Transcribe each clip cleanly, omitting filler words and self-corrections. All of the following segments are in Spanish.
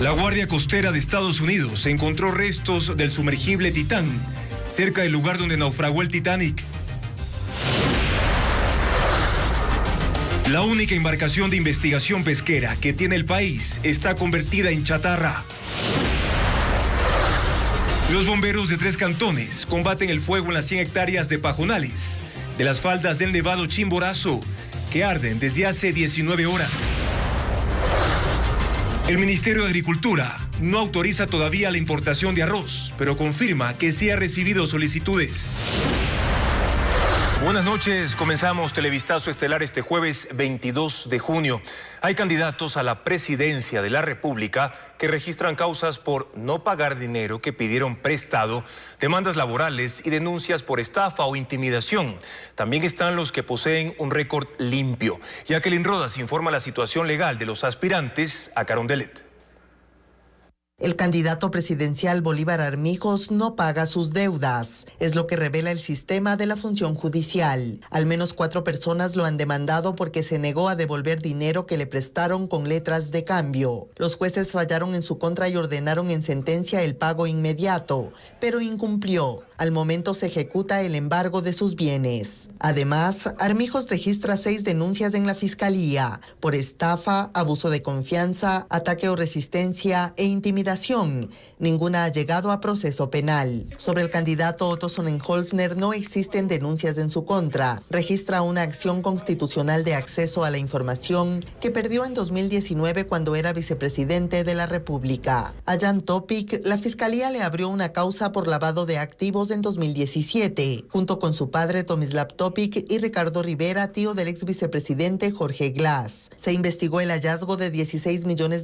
La Guardia Costera de Estados Unidos encontró restos del sumergible Titán cerca del lugar donde naufragó el Titanic. La única embarcación de investigación pesquera que tiene el país está convertida en chatarra. Los bomberos de 3 cantones combaten el fuego en las 100 hectáreas de pajonales de las faldas del Nevado Chimborazo, que arden desde hace 19 horas. El Ministerio de Agricultura no autoriza todavía la importación de arroz, pero confirma que sí ha recibido solicitudes. Buenas noches, comenzamos Televistazo Estelar este jueves 22 de junio. Hay candidatos a la presidencia de la República que registran causas por no pagar dinero que pidieron prestado, demandas laborales y denuncias por estafa o intimidación. También están los que poseen un récord limpio. Jacqueline Rodas informa la situación legal de los aspirantes a Carondelet. El candidato presidencial Bolívar Armijos no paga sus deudas, es lo que revela el sistema de la función judicial. Al menos 4 personas lo han demandado porque se negó a devolver dinero que le prestaron con letras de cambio. Los jueces fallaron en su contra y ordenaron en sentencia el pago inmediato, pero incumplió. Al momento se ejecuta el embargo de sus bienes. Además, Armijos registra 6 denuncias en la Fiscalía por estafa, abuso de confianza, ataque o resistencia e intimidación. Ninguna ha llegado a proceso penal. Sobre el candidato Otto Sonnenholzner no existen denuncias en su contra. Registra una acción constitucional de acceso a la información que perdió en 2019 cuando era vicepresidente de la República. A Jan Topic, la Fiscalía le abrió una causa por lavado de activos en 2017, junto con su padre Tomislav Topic y Ricardo Rivera, tío del ex vicepresidente Jorge Glass. Se investigó el hallazgo de $16 millones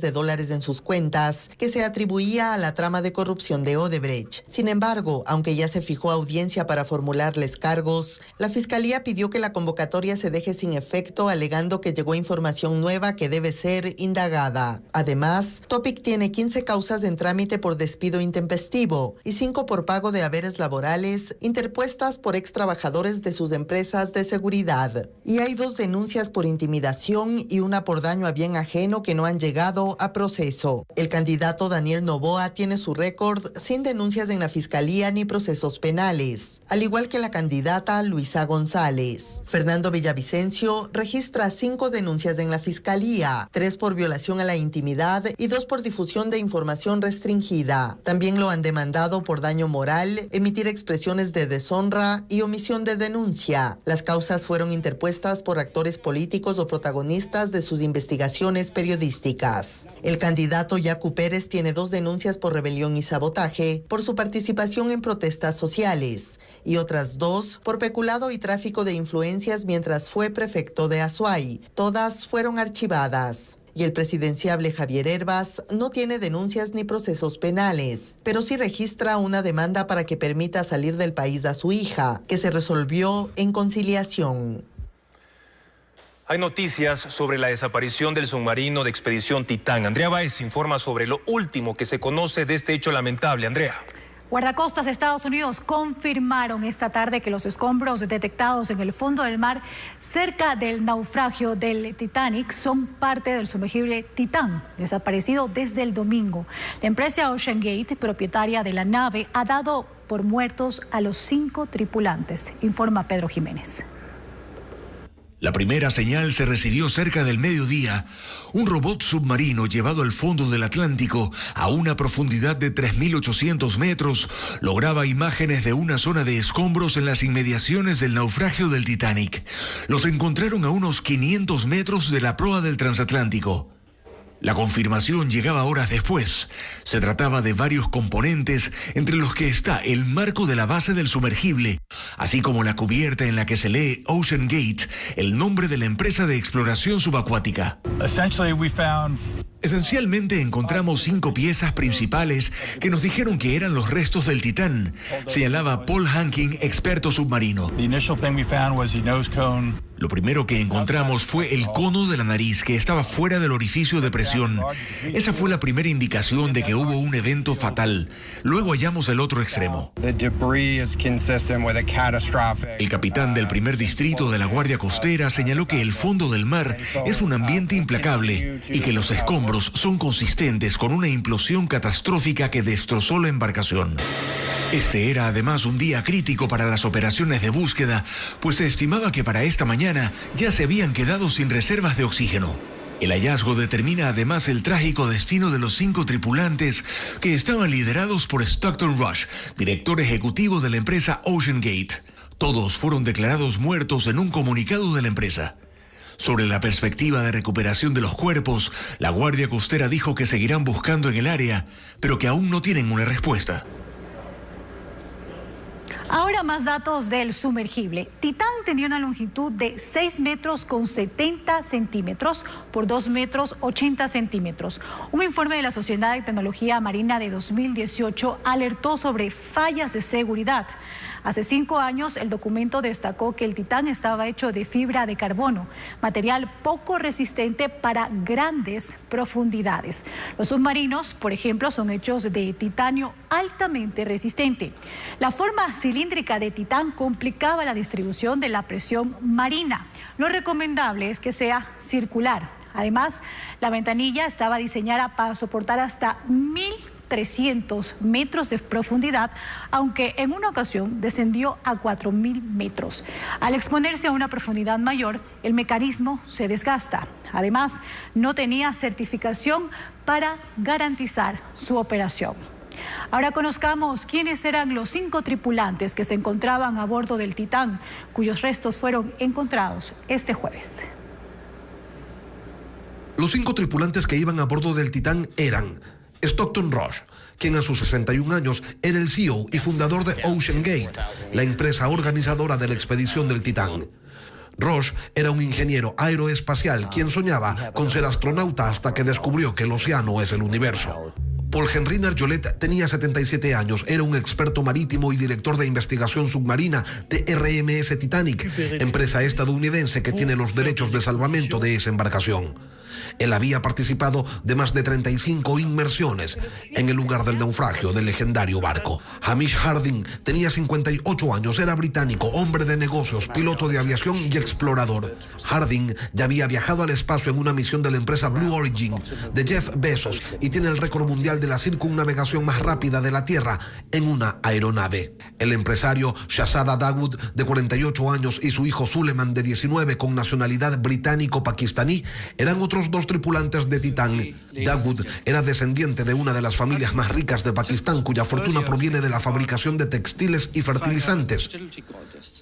en sus cuentas, que se atribuía a la trama de corrupción de Odebrecht. Sin embargo, aunque ya se fijó audiencia para formularles cargos, la Fiscalía pidió que la convocatoria se deje sin efecto, alegando que llegó información nueva que debe ser indagada. Además, Topic tiene 15 causas en trámite por despido intempestivo y 5 por pago de haberes laborales interpuestas por ex trabajadores de sus empresas de seguridad. Y hay 2 denuncias por intimidación y una por daño a bien ajeno que no han llegado a proceso. El candidato Daniel Noboa tiene su récord sin denuncias en la Fiscalía ni procesos penales, al igual que la candidata Luisa González. Fernando Villavicencio registra 5 denuncias en la Fiscalía, 3 por violación a la intimidad y 2 por difusión de información restringida. También lo han demandado por daño moral, emitir expresiones de deshonra y omisión de denuncia. Las causas fueron interpuestas por actores políticos o protagonistas de sus investigaciones periodísticas. El candidato Yacu Pérez tiene 2 denuncias por rebelión y sabotaje por su participación en protestas sociales y otras 2 por peculado y tráfico de influencias mientras fue prefecto de Azuay. Todas fueron archivadas. Y el presidenciable Javier Hervas no tiene denuncias ni procesos penales, pero sí registra una demanda para que permita salir del país a su hija, que se resolvió en conciliación. Hay noticias sobre la desaparición del submarino de expedición Titán. Andrea Báez informa sobre lo último que se conoce de este hecho lamentable. Andrea. Guardacostas de Estados Unidos confirmaron esta tarde que los escombros detectados en el fondo del mar cerca del naufragio del Titanic son parte del sumergible Titán, desaparecido desde el domingo. La empresa OceanGate, propietaria de la nave, ha dado por muertos a los 5 tripulantes, informa Pedro Jiménez. La primera señal se recibió cerca del mediodía. Un robot submarino llevado al fondo del Atlántico a una profundidad de 3.800 metros lograba imágenes de una zona de escombros en las inmediaciones del naufragio del Titanic. Los encontraron a unos 500 metros de la proa del transatlántico. La confirmación llegaba horas después. Se trataba de varios componentes, entre los que está el marco de la base del sumergible, así como la cubierta en la que se lee OceanGate, el nombre de la empresa de exploración subacuática. Esencialmente encontramos 5 piezas principales que nos dijeron que eran los restos del Titán, señalaba Paul Hanking, experto submarino. Lo primero que encontramos fue el cono de la nariz que estaba fuera del orificio de presión. Esa fue la primera indicación de que hubo un evento fatal. Luego hallamos el otro extremo. El capitán del primer distrito de la Guardia Costera señaló que el fondo del mar es un ambiente implacable y que los escombros escombros son consistentes con una implosión catastrófica que destrozó la embarcación. Este era además un día crítico para las operaciones de búsqueda, pues se estimaba que para esta mañana ya se habían quedado sin reservas de oxígeno. El hallazgo determina además el trágico destino de los 5 tripulantes que estaban liderados por Stockton Rush, director ejecutivo de la empresa OceanGate. Todos fueron declarados muertos en un comunicado de la empresa. Sobre la perspectiva de recuperación de los cuerpos, la Guardia Costera dijo que seguirán buscando en el área, pero que aún no tienen una respuesta. Ahora más datos del sumergible. Titán tenía una longitud de 6 metros con 70 centímetros por 2 metros 80 centímetros. Un informe de la Sociedad de Tecnología Marina de 2018 alertó sobre fallas de seguridad. Hace 5 años, el documento destacó que el Titán estaba hecho de fibra de carbono, material poco resistente para grandes profundidades. Los submarinos, por ejemplo, son hechos de titanio altamente resistente. La forma cilíndrica de Titán complicaba la distribución de la presión marina. Lo recomendable es que sea circular. Además, la ventanilla estaba diseñada para soportar hasta 1.300 metros de profundidad, aunque en una ocasión descendió a 4.000 metros. Al exponerse a una profundidad mayor, el mecanismo se desgasta. Además, no tenía certificación para garantizar su operación. Ahora conozcamos quiénes eran los 5 tripulantes que se encontraban a bordo del Titán, cuyos restos fueron encontrados este jueves. Los 5 tripulantes que iban a bordo del Titán eran Stockton Rush, quien a sus 61 años era el CEO y fundador de OceanGate, la empresa organizadora de la expedición del Titán. Rush era un ingeniero aeroespacial quien soñaba con ser astronauta hasta que descubrió que el océano es el universo. Paul Henry Narjolet tenía 77 años, era un experto marítimo y director de investigación submarina de RMS Titanic, empresa estadounidense que tiene los derechos de salvamento de esa embarcación. Él había participado de más de 35 inmersiones en el lugar del naufragio del legendario barco. Hamish Harding tenía 58 años, era británico, hombre de negocios, piloto de aviación y explorador. Harding ya había viajado al espacio en una misión de la empresa Blue Origin de Jeff Bezos y tiene el récord mundial de la circunnavegación más rápida de la Tierra en una aeronave. El empresario Shahzada Dawood, de 48 años, y su hijo Suleiman, de 19, con nacionalidad británico-pakistaní, eran otros 2 tripulantes de Titán. Dawood era descendiente de una de las familias más ricas de Pakistán, cuya fortuna proviene de la fabricación de textiles y fertilizantes.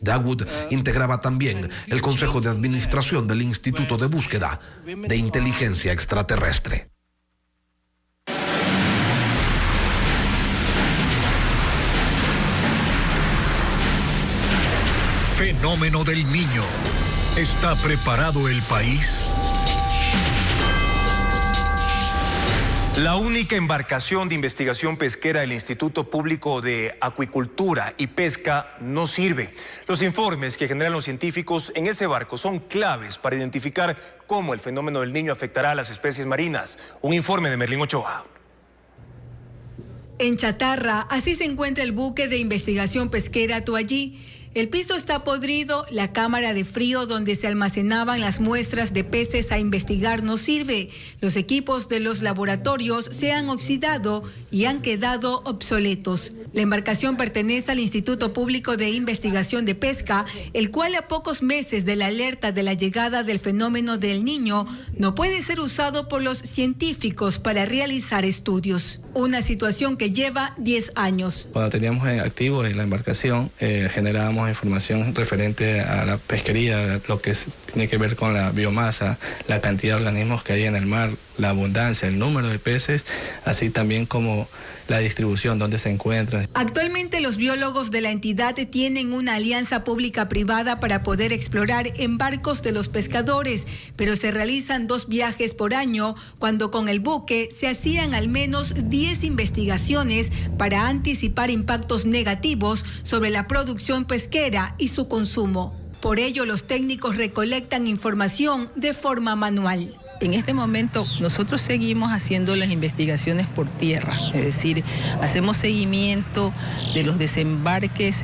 Dawood integraba también el Consejo de Administración del Instituto de Búsqueda de Inteligencia Extraterrestre. Fenómeno del Niño. ¿Está preparado el país? La única embarcación de investigación pesquera del Instituto Público de Acuicultura y Pesca no sirve. Los informes que generan los científicos en ese barco son claves para identificar cómo el fenómeno del Niño afectará a las especies marinas. Un informe de Merlín Ochoa. En Chatarra, así se encuentra el buque de investigación pesquera Toallí. El piso está podrido, la cámara de frío donde se almacenaban las muestras de peces a investigar no sirve. Los equipos de los laboratorios se han oxidado y han quedado obsoletos. La embarcación pertenece al Instituto Público de Investigación de Pesca, el cual a pocos meses de la alerta de la llegada del fenómeno del Niño no puede ser usado por los científicos para realizar estudios. Una situación que lleva 10 años. Cuando teníamos en activo en la embarcación, generábamos información referente a la pesquería, lo que tiene que ver con la biomasa, la cantidad de organismos que hay en el mar, la abundancia, el número de peces, así también como la distribución, donde se encuentran. Actualmente los biólogos de la entidad tienen una alianza pública-privada para poder explorar en barcos de los pescadores, pero se realizan 2 viajes por año, cuando con el buque se hacían al menos 10 investigaciones para anticipar impactos negativos sobre la producción pesquera y su consumo. Por ello, los técnicos recolectan información de forma manual. En este momento nosotros seguimos haciendo las investigaciones por tierra, es decir, hacemos seguimiento de los desembarques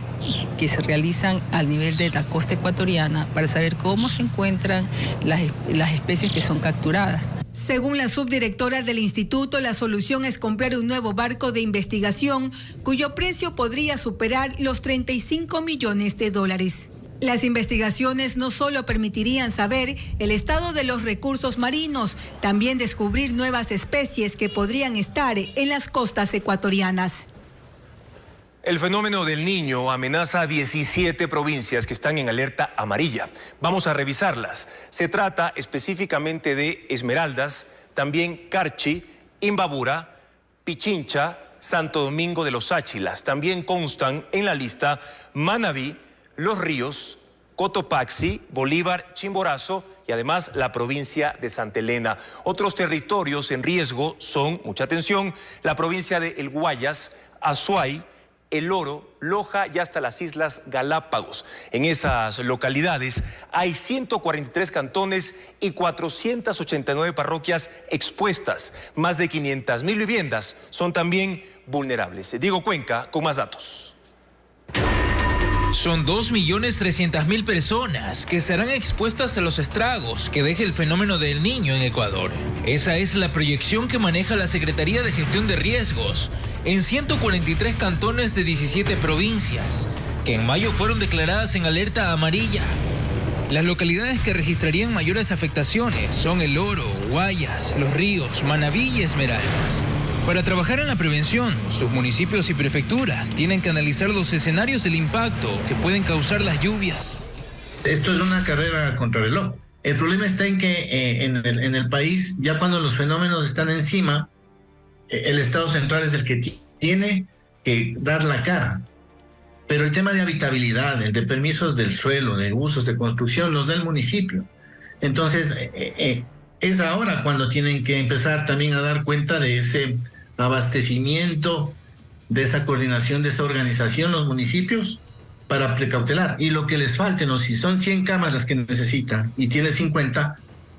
que se realizan al nivel de la costa ecuatoriana para saber cómo se encuentran las especies que son capturadas. Según la subdirectora del instituto, la solución es comprar un nuevo barco de investigación cuyo precio podría superar los $35 millones. Las investigaciones no solo permitirían saber el estado de los recursos marinos, también descubrir nuevas especies que podrían estar en las costas ecuatorianas. El fenómeno del Niño amenaza a 17 provincias que están en alerta amarilla. Vamos a revisarlas. Se trata específicamente de Esmeraldas, también Carchi, Imbabura, Pichincha, Santo Domingo de los Áchilas. También constan en la lista Manabí, Los Ríos, Cotopaxi, Bolívar, Chimborazo y además la provincia de Santa Elena. Otros territorios en riesgo son, mucha atención, la provincia de El Guayas, Azuay, El Oro, Loja y hasta las Islas Galápagos. En esas localidades hay 143 cantones y 489 parroquias expuestas. Más de 500.000 viviendas son también vulnerables. Diego Cuenca con más datos. Son 2.300.000 personas que estarán expuestas a los estragos que deje el fenómeno del Niño en Ecuador. Esa es la proyección que maneja la Secretaría de Gestión de Riesgos en 143 cantones de 17 provincias, que en mayo fueron declaradas en alerta amarilla. Las localidades que registrarían mayores afectaciones son El Oro, Guayas, Los Ríos, Manabí y Esmeraldas. Para trabajar en la prevención, sus municipios y prefecturas tienen que analizar los escenarios del impacto que pueden causar las lluvias. Esto es una carrera contra reloj. El problema está en que en el país, ya cuando los fenómenos están encima, el Estado central es el que tiene que dar la cara. Pero el tema de habitabilidad, el de permisos del suelo, de usos de construcción, los del municipio. Entonces, es ahora cuando tienen que empezar también a dar cuenta de ese abastecimiento, de esa coordinación, de esa organización, los municipios, para precautelar. Y lo que les falte, ¿no? Si son 100 camas las que necesitan y tiene 50,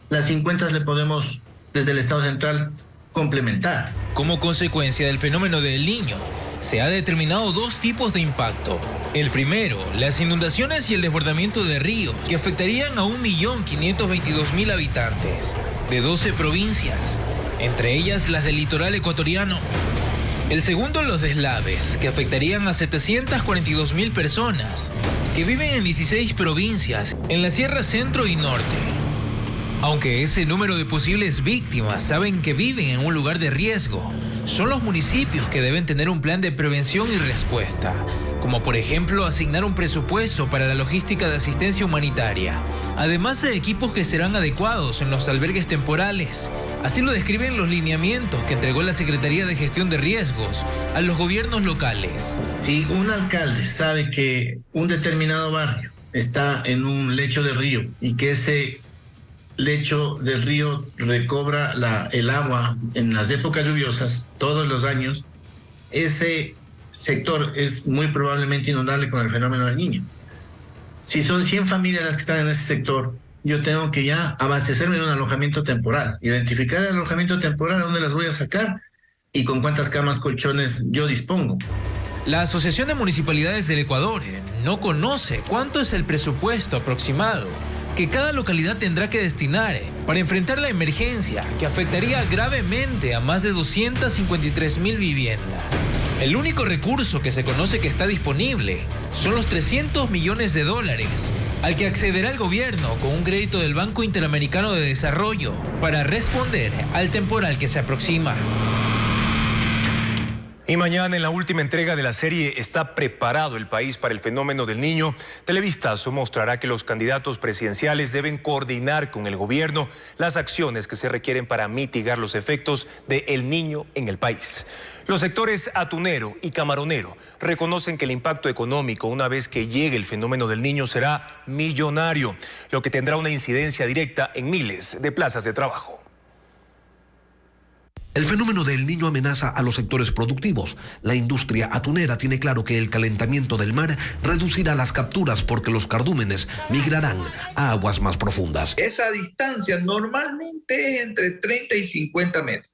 las 50 le podemos, desde el Estado central, complementar. Como consecuencia del fenómeno del Niño, se ha determinado dos tipos de impacto. El primero, las inundaciones y el desbordamiento de ríos, que afectarían a 1.522.000 habitantes de 12 provincias, entre ellas las del litoral ecuatoriano. El segundo, los deslaves, que afectarían a 742.000 personas, que viven en 16 provincias, en la Sierra Centro y Norte. Aunque ese número de posibles víctimas saben que viven en un lugar de riesgo, son los municipios que deben tener un plan de prevención y respuesta, como por ejemplo asignar un presupuesto para la logística de asistencia humanitaria, además de equipos que serán adecuados en los albergues temporales. Así lo describen los lineamientos que entregó la Secretaría de Gestión de Riesgos a los gobiernos locales. Si un alcalde sabe que un determinado barrio está en un lecho de río y que ese lecho del río recobra el agua en las épocas lluviosas todos los años, ese sector es muy probablemente inundable con el fenómeno del Niño. Si son 100 familias las que están en ese sector, yo tengo que ya abastecerme de un alojamiento temporal, identificar el alojamiento temporal, dónde las voy a sacar y con cuántas camas, colchones yo dispongo. La Asociación de Municipalidades del Ecuador no conoce cuánto es el presupuesto aproximado que cada localidad tendrá que destinar para enfrentar la emergencia que afectaría gravemente a más de 253.000 viviendas. El único recurso que se conoce que está disponible son los $300 millones al que accederá el gobierno con un crédito del Banco Interamericano de Desarrollo para responder al temporal que se aproxima. Y mañana, en la última entrega de la serie ¿Está preparado el país para el fenómeno del Niño?, Televistazo mostrará que los candidatos presidenciales deben coordinar con el gobierno las acciones que se requieren para mitigar los efectos de El Niño en el país. Los sectores atunero y camaronero reconocen que el impacto económico una vez que llegue el fenómeno del Niño será millonario, lo que tendrá una incidencia directa en miles de plazas de trabajo. El fenómeno del Niño amenaza a los sectores productivos. La industria atunera tiene claro que el calentamiento del mar reducirá las capturas porque los cardúmenes migrarán a aguas más profundas. Esa distancia normalmente es entre 30 y 50 metros.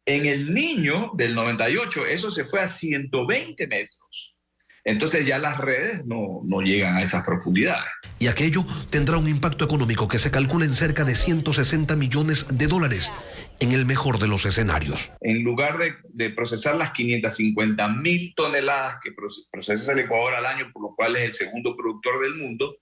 En el Niño del 98 eso se fue a 120 metros. entonces ya las redes no llegan a esas profundidades. Y aquello tendrá un impacto económico que se calcula en cerca de 160 millones de dólares, en el mejor de los escenarios. En lugar de procesar las 550.000 toneladas que procesa el Ecuador al año, por lo cual es el segundo productor del mundo,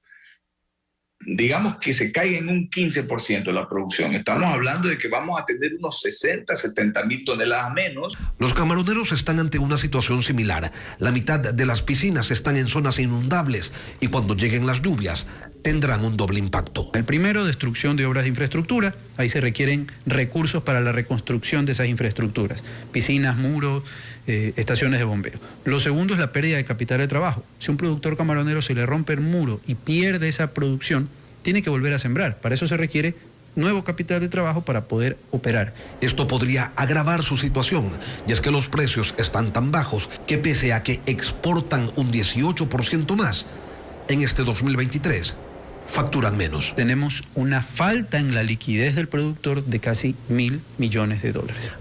digamos que se caiga en un 15% la producción. Estamos hablando de que vamos a tener unos 70.000 toneladas menos. Los camaroneros están ante una situación similar. La mitad de las piscinas están en zonas inundables y cuando lleguen las lluvias tendrán un doble impacto. El primero, destrucción de obras de infraestructura. Ahí se requieren recursos para la reconstrucción de esas infraestructuras. Piscinas, muros, estaciones de bombeo. Lo segundo es la pérdida de capital de trabajo. Si a un productor camaronero se le rompe el muro y pierde esa producción, tiene que volver a sembrar. Para eso se requiere nuevo capital de trabajo para poder operar. Esto podría agravar su situación, y es que los precios están tan bajos que pese a que exportan un 18% más, en este 2023 facturan menos. Tenemos una falta en la liquidez del productor de casi $1.000 millones.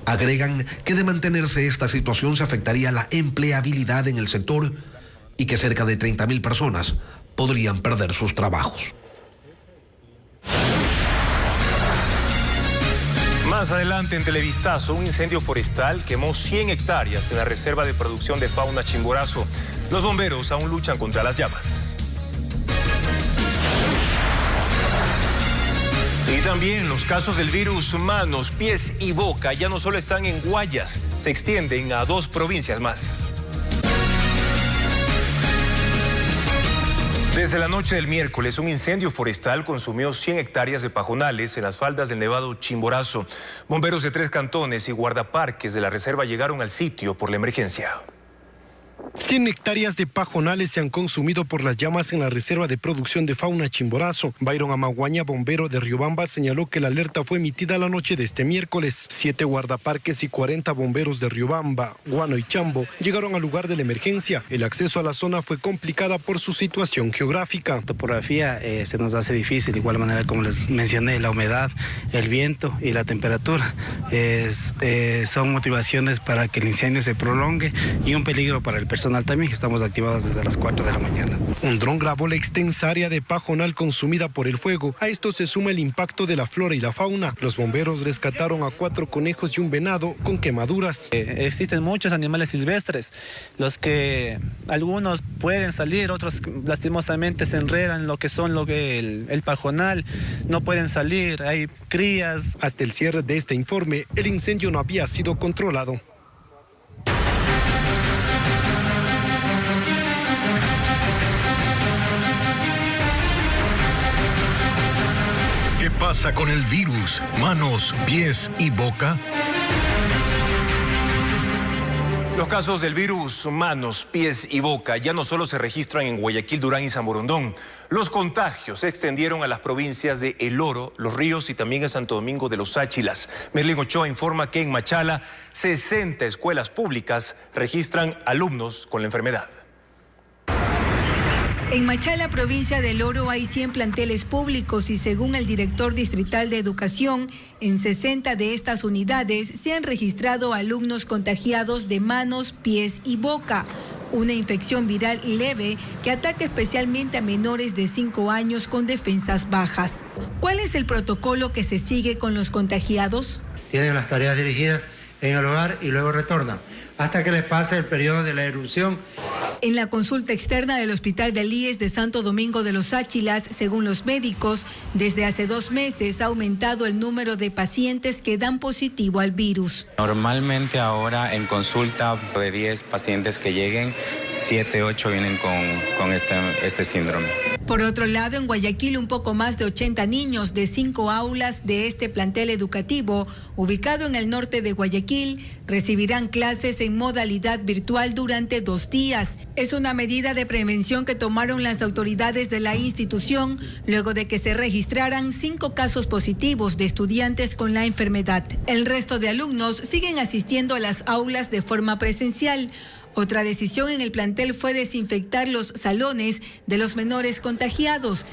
Agregan que de mantenerse esta situación se afectaría la empleabilidad en el sector y que cerca de 30.000 personas podrían perder sus trabajos. Más adelante en Televistazo, un incendio forestal quemó 100 hectáreas de la reserva de producción de fauna Chimborazo. Los bomberos aún luchan contra las llamas. Y también los casos del virus manos, pies y boca ya no solo están en Guayas, se extienden a 2 provincias más. Desde la noche del miércoles, un incendio forestal consumió 100 hectáreas de pajonales en las faldas del Nevado Chimborazo. Bomberos de 3 cantones y guardaparques de la reserva llegaron al sitio por la emergencia. 100 hectáreas de pajonales se han consumido por las llamas en la reserva de producción de fauna Chimborazo. Byron Amaguaña, bombero de Riobamba, señaló que la alerta fue emitida la noche de este miércoles. 7 guardaparques y 40 bomberos de Riobamba, Guano y Chambo llegaron al lugar de la emergencia. El acceso a la zona fue complicada por su situación geográfica. La topografía se nos hace difícil, de igual manera como les mencioné, la humedad, el viento y la temperatura. Son motivaciones para que el incendio se prolongue y un peligro para el personal también, que estamos activados desde las 4 de la mañana. Un dron grabó la extensa área de pajonal consumida por el fuego. A esto se suma el impacto de la flora y la fauna. Los bomberos rescataron a 4 conejos y un venado con quemaduras. Existen muchos animales silvestres, los que algunos pueden salir, otros lastimosamente se enredan en lo que son el pajonal, no pueden salir, hay crías. Hasta el cierre de este informe, el incendio no había sido controlado. ¿Qué pasa con el virus? Manos, pies y boca. Los casos del virus manos, pies y boca ya no solo se registran en Guayaquil, Durán y San Borondón. Los contagios se extendieron a las provincias de El Oro, Los Ríos y también a Santo Domingo de los Áchilas. Merlin Ochoa informa que en Machala 60 escuelas públicas registran alumnos con la enfermedad. En Machala, provincia del Oro, hay 100 planteles públicos y según el director distrital de educación, en 60 de estas unidades se han registrado alumnos contagiados de manos, pies y boca, una infección viral leve que ataca especialmente a menores de 5 años con defensas bajas. ¿Cuál es el protocolo que se sigue con los contagiados? Tienen las tareas dirigidas en el hogar y luego retornan hasta que les pase el periodo de la erupción. En la consulta externa del Hospital del IES de Santo Domingo de los Áchilas, según los médicos, desde hace 2 meses ha aumentado el número de pacientes que dan positivo al virus. Normalmente ahora en consulta de 10 pacientes que lleguen, 7, 8 vienen con este síndrome. Por otro lado, en Guayaquil, un poco más de 80 niños de 5 aulas de este plantel educativo, ubicado en el norte de Guayaquil, recibirán clases en modalidad virtual durante 2 días. Es una medida de prevención que tomaron las autoridades de la institución luego de que se registraran 5 casos positivos de estudiantes con la enfermedad. El resto de alumnos siguen asistiendo a las aulas de forma presencial. Otra decisión en el plantel fue desinfectar los salones de los menores contagiados.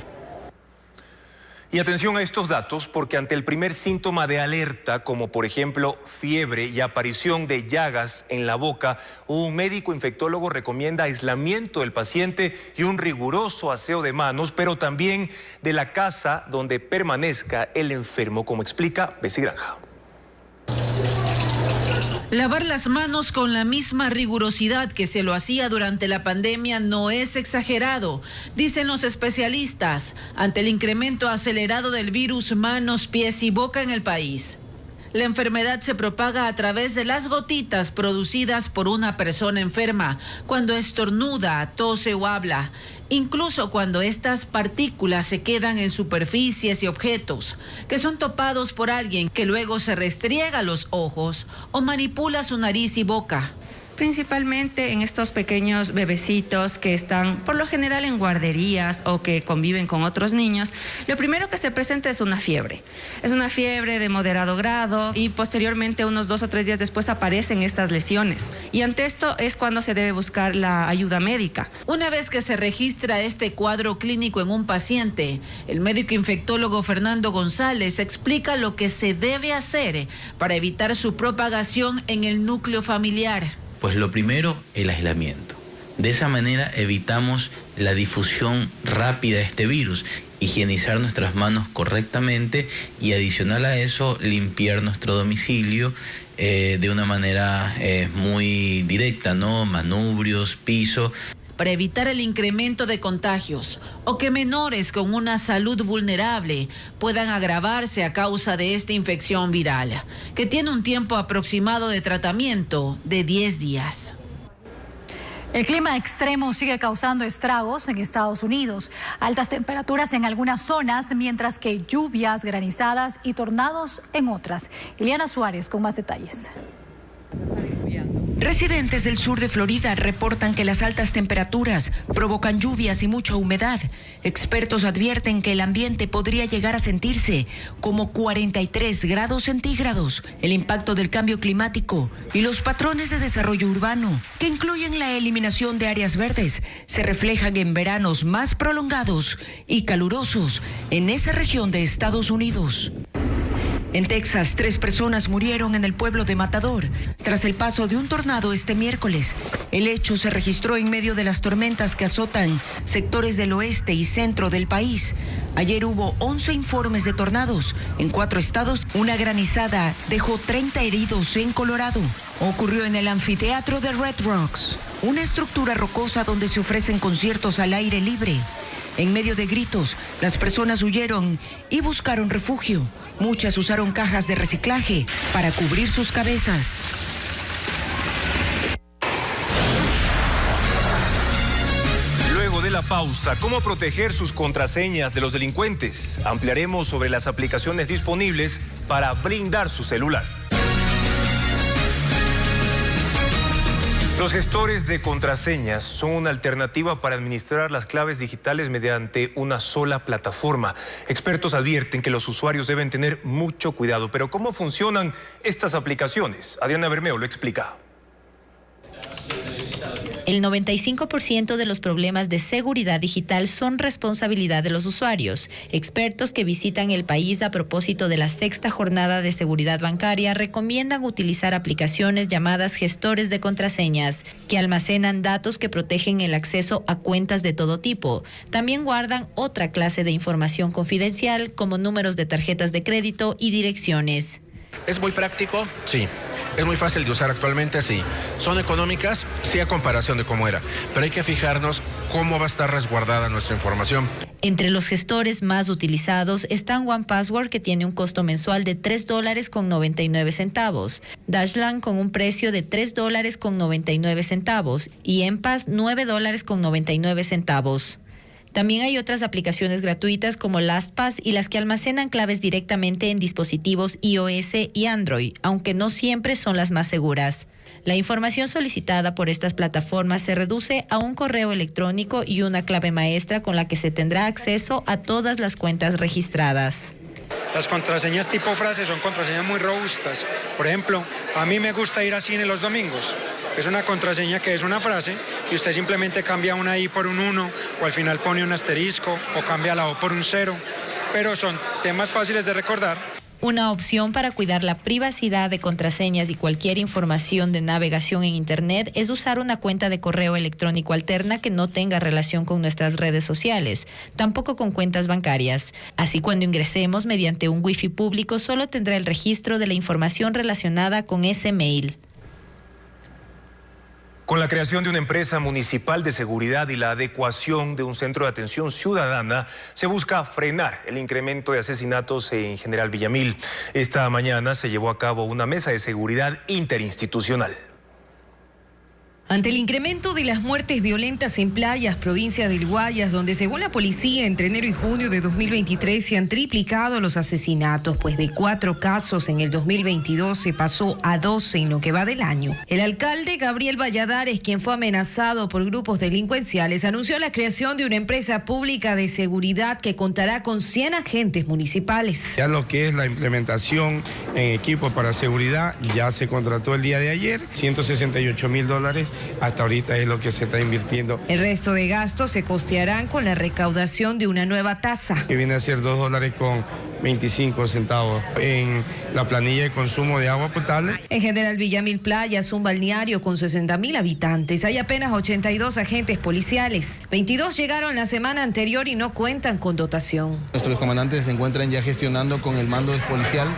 Y atención a estos datos, porque ante el primer síntoma de alerta, como por ejemplo fiebre y aparición de llagas en la boca, un médico infectólogo recomienda aislamiento del paciente y un riguroso aseo de manos, pero también de la casa donde permanezca el enfermo, como explica Bessie Granja. Lavar las manos con la misma rigurosidad que se lo hacía durante la pandemia no es exagerado, dicen los especialistas, ante el incremento acelerado del virus manos, pies y boca en el país. La enfermedad se propaga a través de las gotitas producidas por una persona enferma cuando estornuda, tose o habla, incluso cuando estas partículas se quedan en superficies y objetos que son topados por alguien que luego se restriega los ojos o manipula su nariz y boca. Principalmente en estos pequeños bebecitos que están por lo general en guarderías o que conviven con otros niños, lo primero que se presenta es una fiebre. Es una fiebre de moderado grado y posteriormente, unos 2 o 3 días después, aparecen estas lesiones. Y ante esto es cuando se debe buscar la ayuda médica. Una vez que se registra este cuadro clínico en un paciente, el médico infectólogo Fernando González explica lo que se debe hacer para evitar su propagación en el núcleo familiar. Pues lo primero, el aislamiento. De esa manera evitamos la difusión rápida de este virus, higienizar nuestras manos correctamente y adicional a eso, limpiar nuestro domicilio de una manera muy directa, ¿no? Manubrios, piso. Para evitar el incremento de contagios o que menores con una salud vulnerable puedan agravarse a causa de esta infección viral, que tiene un tiempo aproximado de tratamiento de 10 días. El clima extremo sigue causando estragos en Estados Unidos. Altas temperaturas en algunas zonas, mientras que lluvias, granizadas y tornados en otras. Ileana Suárez con más detalles. Residentes del sur de Florida reportan que las altas temperaturas provocan lluvias y mucha humedad. Expertos advierten que el ambiente podría llegar a sentirse como 43 grados centígrados. El impacto del cambio climático y los patrones de desarrollo urbano, que incluyen la eliminación de áreas verdes, se reflejan en veranos más prolongados y calurosos en esa región de Estados Unidos. En Texas, 3 personas murieron en el pueblo de Matador tras el paso de un tornado este miércoles. El hecho se registró en medio de las tormentas que azotan sectores del oeste y centro del país. Ayer hubo 11 informes de tornados en 4 estados. Una granizada dejó 30 heridos en Colorado. Ocurrió en el anfiteatro de Red Rocks, una estructura rocosa donde se ofrecen conciertos al aire libre. En medio de gritos, las personas huyeron y buscaron refugio. Muchas usaron cajas de reciclaje para cubrir sus cabezas. Luego de la pausa, ¿cómo proteger sus contraseñas de los delincuentes? Ampliaremos sobre las aplicaciones disponibles para blindar su celular. Los gestores de contraseñas son una alternativa para administrar las claves digitales mediante una sola plataforma. Expertos advierten que los usuarios deben tener mucho cuidado. Pero ¿cómo funcionan estas aplicaciones? Adriana Bermeo lo explica. El 95% de los problemas de seguridad digital son responsabilidad de los usuarios. Expertos que visitan el país a propósito de la 6ª jornada de seguridad bancaria recomiendan utilizar aplicaciones llamadas gestores de contraseñas, que almacenan datos que protegen el acceso a cuentas de todo tipo. También guardan otra clase de información confidencial, como números de tarjetas de crédito y direcciones. ¿Es muy práctico? Sí. ¿Es muy fácil de usar actualmente? Sí. ¿Son económicas? Sí, a comparación de cómo era. Pero hay que fijarnos cómo va a estar resguardada nuestra información. Entre los gestores más utilizados están OnePassword, que tiene un costo mensual de $3.99, Dashlane con un precio de $3.99 y Enpass $9.99. También hay otras aplicaciones gratuitas como LastPass y las que almacenan claves directamente en dispositivos iOS y Android, aunque no siempre son las más seguras. La información solicitada por estas plataformas se reduce a un correo electrónico y una clave maestra con la que se tendrá acceso a todas las cuentas registradas. Las contraseñas tipo frase son contraseñas muy robustas. Por ejemplo, a mí me gusta ir al cine los domingos. Es una contraseña que es una frase y usted simplemente cambia una I por un 1 o al final pone un asterisco o cambia la O por un 0 pero son temas fáciles de recordar. Una opción para cuidar la privacidad de contraseñas y cualquier información de navegación en Internet es usar una cuenta de correo electrónico alterna que no tenga relación con nuestras redes sociales, tampoco con cuentas bancarias. Así, cuando ingresemos mediante un Wi-Fi público, solo tendrá el registro de la información relacionada con ese mail. Con la creación de una empresa municipal de seguridad y la adecuación de un centro de atención ciudadana, se busca frenar el incremento de asesinatos en General Villamil. Esta mañana se llevó a cabo una mesa de seguridad interinstitucional. Ante el incremento de las muertes violentas en playas, provincia del Guayas, donde según la policía entre enero y junio de 2023 se han triplicado los asesinatos, pues de 4 casos en el 2022 se pasó a 12 en lo que va del año. El alcalde Gabriel Valladares, quien fue amenazado por grupos delincuenciales, anunció la creación de una empresa pública de seguridad que contará con 100 agentes municipales. Ya lo que es la implementación en equipo para seguridad ya se contrató el día de ayer, $168.000. Hasta ahorita es lo que se está invirtiendo. El resto de gastos se costearán con la recaudación de una nueva tasa. Que viene a ser $2.25 en la planilla de consumo de agua potable. En General Villamil Playas, un balneario con 60.000 habitantes, hay apenas 82 agentes policiales. 22 llegaron la semana anterior y no cuentan con dotación. Nuestros comandantes se encuentran ya gestionando con el mando policial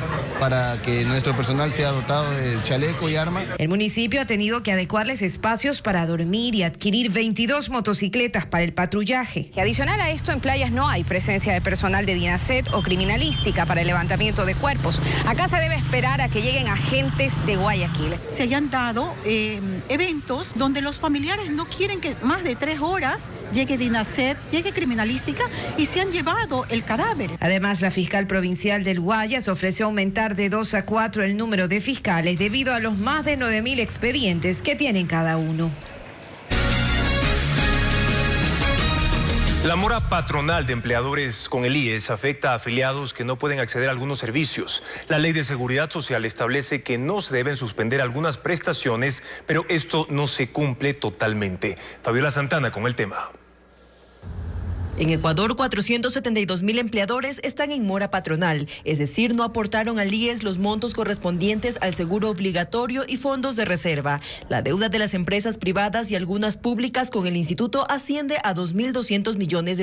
para que nuestro personal sea dotado de chaleco y arma. El municipio ha tenido que adecuarles espacios para dormir y adquirir 22 motocicletas para el patrullaje. Y adicional a esto, en playas no hay presencia de personal de DINASET o criminalística para el levantamiento de cuerpos. Acá se debe esperar a que lleguen agentes de Guayaquil. Se hayan dado eventos donde los familiares no quieren que más de 3 horas llegue DINASET, llegue criminalística y se han llevado el cadáver. Además, la fiscal provincial del Guayas ofreció aumentar de 2 a 4 el número de fiscales debido a los más de 9.000 expedientes que tienen cada uno. La mora patronal de empleadores con el IES afecta a afiliados que no pueden acceder a algunos servicios. La Ley de Seguridad Social establece que no se deben suspender algunas prestaciones, pero esto no se cumple totalmente. Fabiola Santana con el tema. En Ecuador, 472.000 empleadores están en mora patronal, es decir, no aportaron al IES los montos correspondientes al seguro obligatorio y fondos de reserva. La deuda de las empresas privadas y algunas públicas con el instituto asciende a $2.200 millones,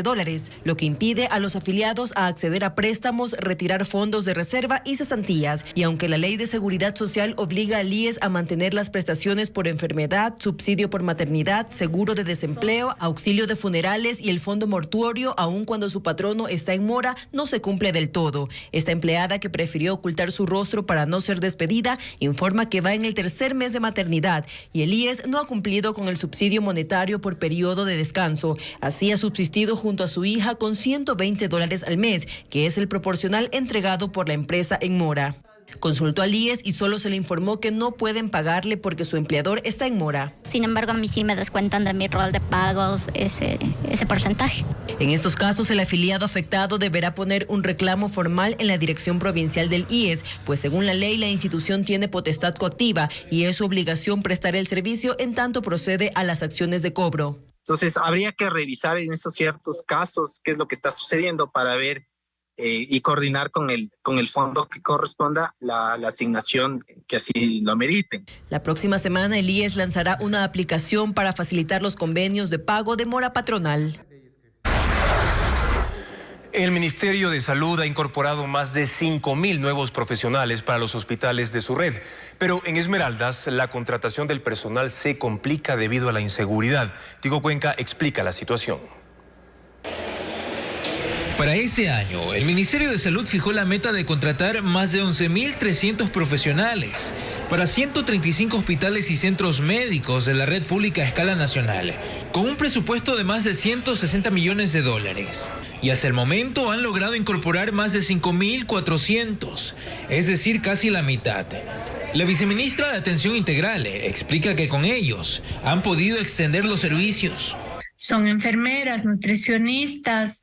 lo que impide a los afiliados a acceder a préstamos, retirar fondos de reserva y cesantías. Y aunque la Ley de Seguridad Social obliga al IES a mantener las prestaciones por enfermedad, subsidio por maternidad, seguro de desempleo, auxilio de funerales y el fondo mortuorio, aun cuando su patrono está en mora, no se cumple del todo. Esta empleada, que prefirió ocultar su rostro para no ser despedida, informa que va en el 3er mes de maternidad y el IES no ha cumplido con el subsidio monetario por periodo de descanso. Así ha subsistido junto a su hija con $120 al mes, que es el proporcional entregado por la empresa en mora. Consultó al IES y solo se le informó que no pueden pagarle porque su empleador está en mora. Sin embargo, a mí sí me descuentan de mi rol de pagos ese porcentaje. En estos casos, el afiliado afectado deberá poner un reclamo formal en la Dirección Provincial del IES, pues según la ley, la institución tiene potestad coactiva y es su obligación prestar el servicio en tanto procede a las acciones de cobro. Entonces, habría que revisar en estos ciertos casos qué es lo que está sucediendo para ver y coordinar con el fondo que corresponda la asignación que así lo meriten. La próxima semana el IES lanzará una aplicación para facilitar los convenios de pago de mora patronal. El Ministerio de Salud ha incorporado más de 5.000 nuevos profesionales para los hospitales de su red, pero en Esmeraldas la contratación del personal se complica debido a la inseguridad. Diego Cuenca explica la situación. Para ese año, el Ministerio de Salud fijó la meta de contratar más de 11.300 profesionales para 135 hospitales y centros médicos de la red pública a escala nacional, con un presupuesto de más de $160 millones. Y hasta el momento han logrado incorporar más de 5.400, es decir, casi la mitad. La viceministra de Atención Integral explica que con ellos han podido extender los servicios. Son enfermeras, nutricionistas,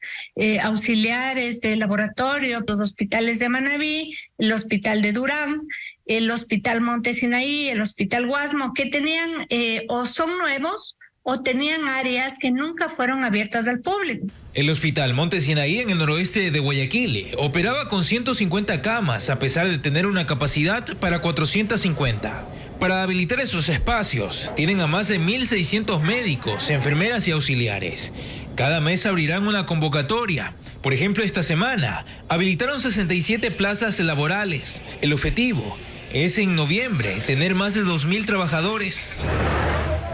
auxiliares de laboratorio, los hospitales de Manabí, el hospital de Durán, el hospital Monte Sinaí, el hospital Guasmo, que tenían o son nuevos o tenían áreas que nunca fueron abiertas al público. El Hospital Monte Sinaí, en el noroeste de Guayaquil, operaba con 150 camas, a pesar de tener una capacidad para 450. Para habilitar esos espacios, tienen a más de 1.600 médicos, enfermeras y auxiliares. Cada mes abrirán una convocatoria. Por ejemplo, esta semana habilitaron 67 plazas laborales. El objetivo es en noviembre tener más de 2.000 trabajadores.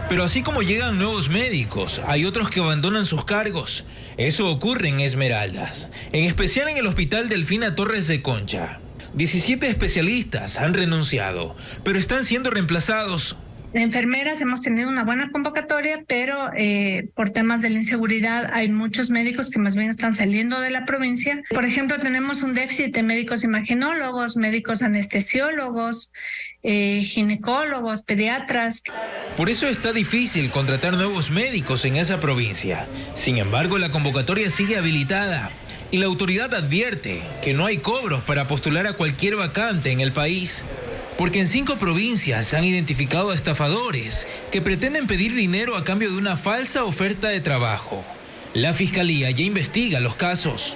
Pero así como llegan nuevos médicos, hay otros que abandonan sus cargos. Eso ocurre en Esmeraldas, en especial en el Hospital Delfina Torres de Concha. 17 especialistas han renunciado, pero están siendo reemplazados. De enfermeras hemos tenido una buena convocatoria, pero por temas de la inseguridad hay muchos médicos que más bien están saliendo de la provincia. Por ejemplo, tenemos un déficit de médicos imagenólogos, médicos anestesiólogos, ginecólogos, pediatras. Por eso está difícil contratar nuevos médicos en esa provincia. Sin embargo, la convocatoria sigue habilitada y la autoridad advierte que no hay cobros para postular a cualquier vacante en el país. Porque en 5 provincias han identificado a estafadores que pretenden pedir dinero a cambio de una falsa oferta de trabajo. La Fiscalía ya investiga los casos.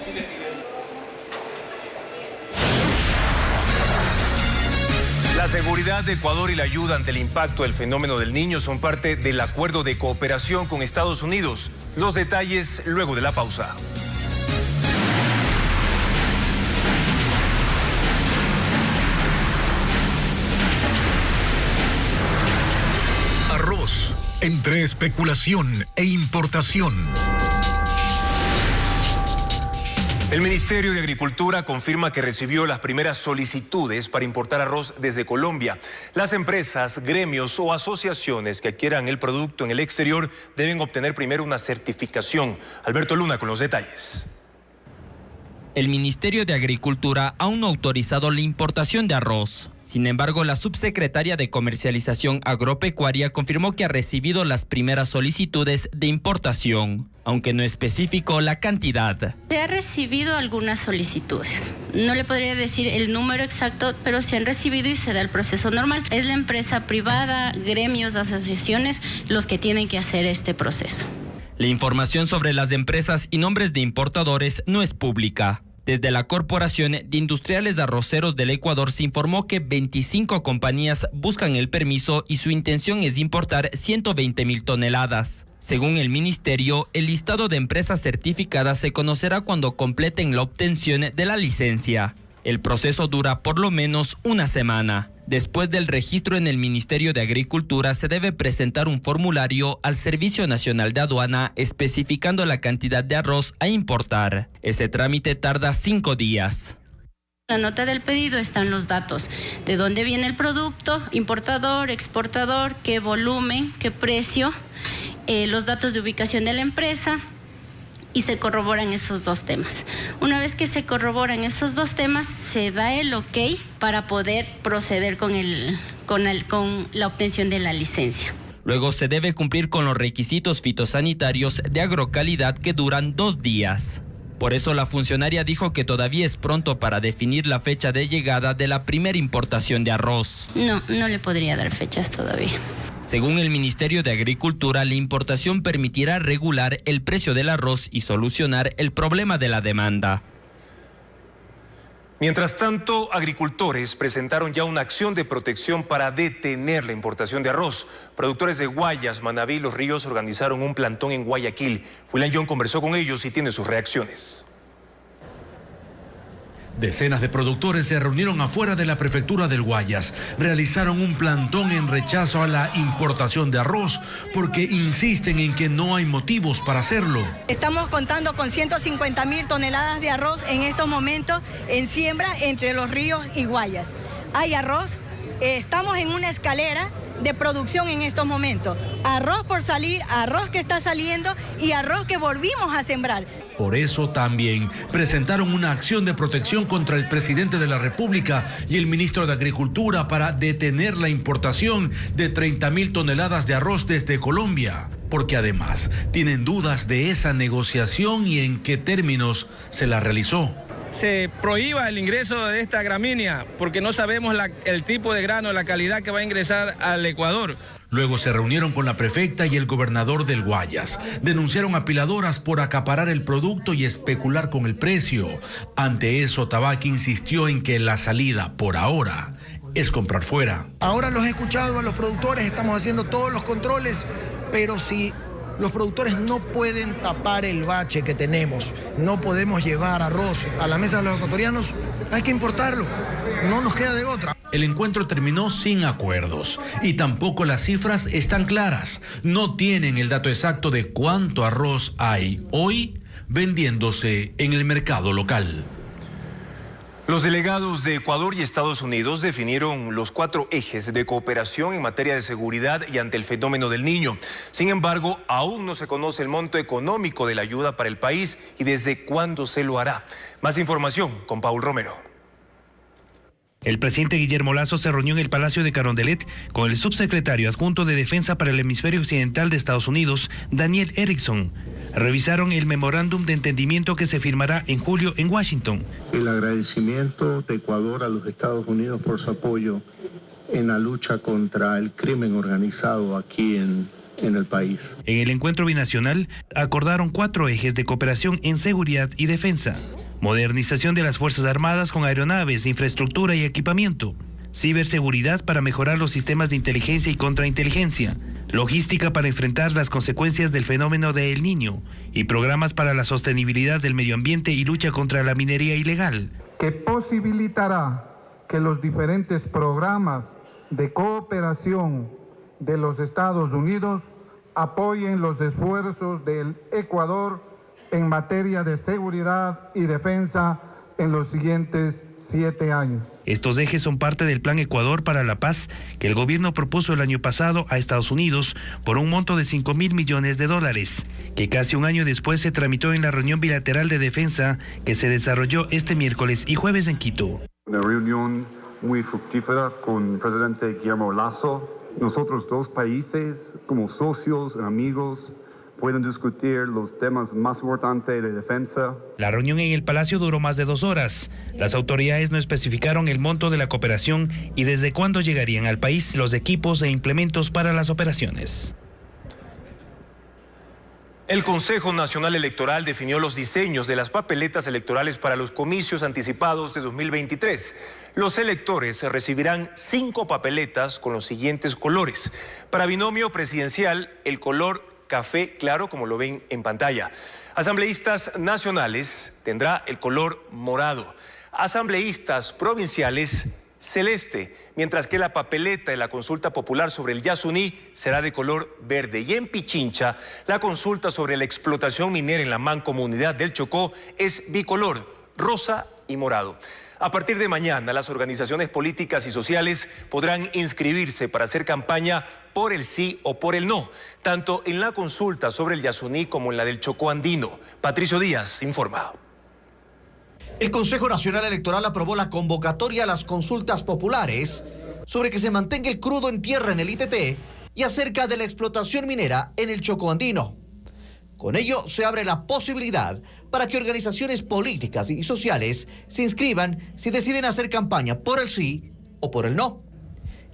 La seguridad de Ecuador y la ayuda ante el impacto del fenómeno del Niño son parte del acuerdo de cooperación con Estados Unidos. Los detalles luego de la pausa. Arroz, entre especulación e importación. El Ministerio de Agricultura confirma que recibió las primeras solicitudes para importar arroz desde Colombia. Las empresas, gremios o asociaciones que adquieran el producto en el exterior deben obtener primero una certificación. Alberto Luna con los detalles. El Ministerio de Agricultura aún no ha autorizado la importación de arroz. Sin embargo, la subsecretaria de Comercialización Agropecuaria confirmó que ha recibido las primeras solicitudes de importación, aunque no especificó la cantidad. Se ha recibido algunas solicitudes. No le podría decir el número exacto, pero se han recibido y se da el proceso normal. Es la empresa privada, gremios, asociaciones los que tienen que hacer este proceso. La información sobre las empresas y nombres de importadores no es pública. Desde la Corporación de Industriales Arroceros del Ecuador se informó que 25 compañías buscan el permiso y su intención es importar 120.000 toneladas. Según el ministerio, el listado de empresas certificadas se conocerá cuando completen la obtención de la licencia. El proceso dura por lo menos una semana. Después del registro en el Ministerio de Agricultura, se debe presentar un formulario al Servicio Nacional de Aduana especificando la cantidad de arroz a importar. Ese trámite tarda 5 días. En la nota del pedido están los datos de dónde viene el producto, importador, exportador, qué volumen, qué precio, los datos de ubicación de la empresa, y se corroboran esos dos temas. Una vez que se corroboran esos dos temas, se da el ok para poder proceder con la obtención de la licencia. Luego se debe cumplir con los requisitos fitosanitarios de agrocalidad que duran 2 días. Por eso la funcionaria dijo que todavía es pronto para definir la fecha de llegada de la primera importación de arroz. No le podría dar fechas todavía. Según el Ministerio de Agricultura, la importación permitirá regular el precio del arroz y solucionar el problema de la demanda. Mientras tanto, agricultores presentaron ya una acción de protección para detener la importación de arroz. Productores de Guayas, Manabí y Los Ríos organizaron un plantón en Guayaquil. William John conversó con ellos y tiene sus reacciones. Decenas de productores se reunieron afuera de la prefectura del Guayas. Realizaron un plantón en rechazo a la importación de arroz porque insisten en que no hay motivos para hacerlo. Estamos contando con 150.000 toneladas de arroz en estos momentos en siembra entre Los Ríos y Guayas. Hay arroz, estamos en una escalera de producción en estos momentos. Arroz por salir, arroz que está saliendo y arroz que volvimos a sembrar. Por eso también presentaron una acción de protección contra el presidente de la República y el ministro de Agricultura para detener la importación de 30.000 toneladas de arroz desde Colombia. Porque además tienen dudas de esa negociación y en qué términos se la realizó. Se prohíba el ingreso de esta gramínea porque no sabemos el tipo de grano, la calidad que va a ingresar al Ecuador. Luego se reunieron con la prefecta y el gobernador del Guayas. Denunciaron apiladoras por acaparar el producto y especular con el precio. Ante eso, Tabaque insistió en que la salida, por ahora, es comprar fuera. Ahora los he escuchado a los productores, estamos haciendo todos los controles, pero si los productores no pueden tapar el bache que tenemos, no podemos llevar arroz a la mesa de los ecuatorianos, hay que importarlo, no nos queda de otra. El encuentro terminó sin acuerdos y tampoco las cifras están claras. No tienen el dato exacto de cuánto arroz hay hoy vendiéndose en el mercado local. Los delegados de Ecuador y Estados Unidos definieron los 4 ejes de cooperación en materia de seguridad y ante el fenómeno del Niño. Sin embargo, aún no se conoce el monto económico de la ayuda para el país y desde cuándo se lo hará. Más información con Paul Romero. El presidente Guillermo Lasso se reunió en el Palacio de Carondelet con el subsecretario adjunto de Defensa para el Hemisferio Occidental de Estados Unidos, Daniel Erickson. Revisaron el memorándum de entendimiento que se firmará en julio en Washington. El agradecimiento de Ecuador a los Estados Unidos por su apoyo en la lucha contra el crimen organizado aquí en el país. En el encuentro binacional acordaron 4 ejes de cooperación en seguridad y defensa. Modernización de las Fuerzas Armadas con aeronaves, infraestructura y equipamiento. Ciberseguridad para mejorar los sistemas de inteligencia y contrainteligencia. Logística para enfrentar las consecuencias del fenómeno de El Niño. Y programas para la sostenibilidad del medio ambiente y lucha contra la minería ilegal. Que posibilitará que los diferentes programas de cooperación de los Estados Unidos apoyen los esfuerzos del Ecuador en materia de seguridad y defensa en los siguientes 7 años. Estos ejes son parte del Plan Ecuador para la Paz que el gobierno propuso el año pasado a Estados Unidos por un monto de $5.000 millones, que casi un año después se tramitó en la reunión bilateral de defensa que se desarrolló este miércoles y jueves en Quito. Una reunión muy fructífera con el presidente Guillermo Lasso. Nosotros 2 países, como socios, amigos, pueden discutir los temas más importantes de defensa. La reunión en el Palacio duró más de 2 horas. Las autoridades no especificaron el monto de la cooperación y desde cuándo llegarían al país los equipos e implementos para las operaciones. El Consejo Nacional Electoral definió los diseños de las papeletas electorales para los comicios anticipados de 2023. Los electores recibirán 5 papeletas con los siguientes colores. Para binomio presidencial, el color café claro, como lo ven en pantalla. Asambleístas nacionales tendrá el color morado. Asambleístas provinciales, celeste, mientras que la papeleta de la consulta popular sobre el Yasuní será de color verde. Y en Pichincha, la consulta sobre la explotación minera en la mancomunidad del Chocó es bicolor, rosa y morado. A partir de mañana, las organizaciones políticas y sociales podrán inscribirse para hacer campaña por el sí o por el no, tanto en la consulta sobre el Yasuní como en la del Chocó andino. Patricio Díaz informa. El Consejo Nacional Electoral aprobó la convocatoria a las consultas populares sobre que se mantenga el crudo en tierra en el ITT y acerca de la explotación minera en el Chocó andino. Con ello se abre la posibilidad para que organizaciones políticas y sociales se inscriban si deciden hacer campaña por el sí o por el no.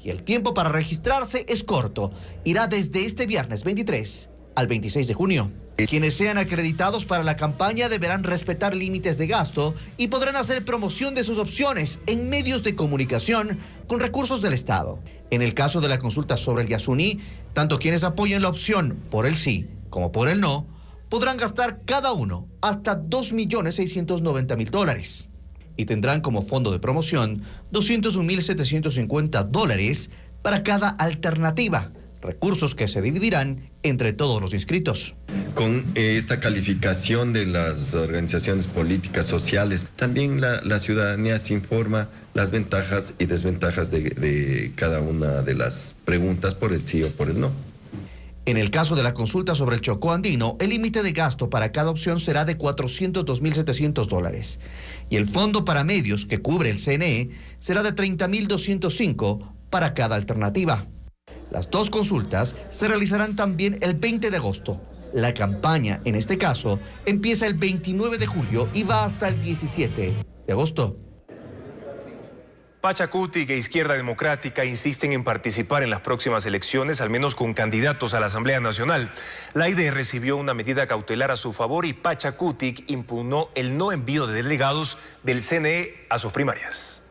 Y el tiempo para registrarse es corto, irá desde este viernes 23 al 26 de junio. Quienes sean acreditados para la campaña deberán respetar límites de gasto y podrán hacer promoción de sus opciones en medios de comunicación con recursos del Estado. En el caso de la consulta sobre el Yasuní, tanto quienes apoyen la opción por el sí como por el no, podrán gastar cada uno hasta $2.690.000 y tendrán como fondo de promoción $201.750 para cada alternativa, recursos que se dividirán entre todos los inscritos. Con esta calificación de las organizaciones políticas sociales, también la ciudadanía se informa las ventajas y desventajas de cada una de las preguntas por el sí o por el no. En el caso de la consulta sobre el Chocó andino, el límite de gasto para cada opción será de $402.700 y el fondo para medios que cubre el CNE será de $30.205 para cada alternativa. Las 2 consultas se realizarán también el 20 de agosto. La campaña, en este caso, empieza el 29 de julio y va hasta el 17 de agosto. Pachacutic e Izquierda Democrática insisten en participar en las próximas elecciones, al menos con candidatos a la Asamblea Nacional. La ID recibió una medida cautelar a su favor y Pachacutic impugnó el no envío de delegados del CNE a sus primarias.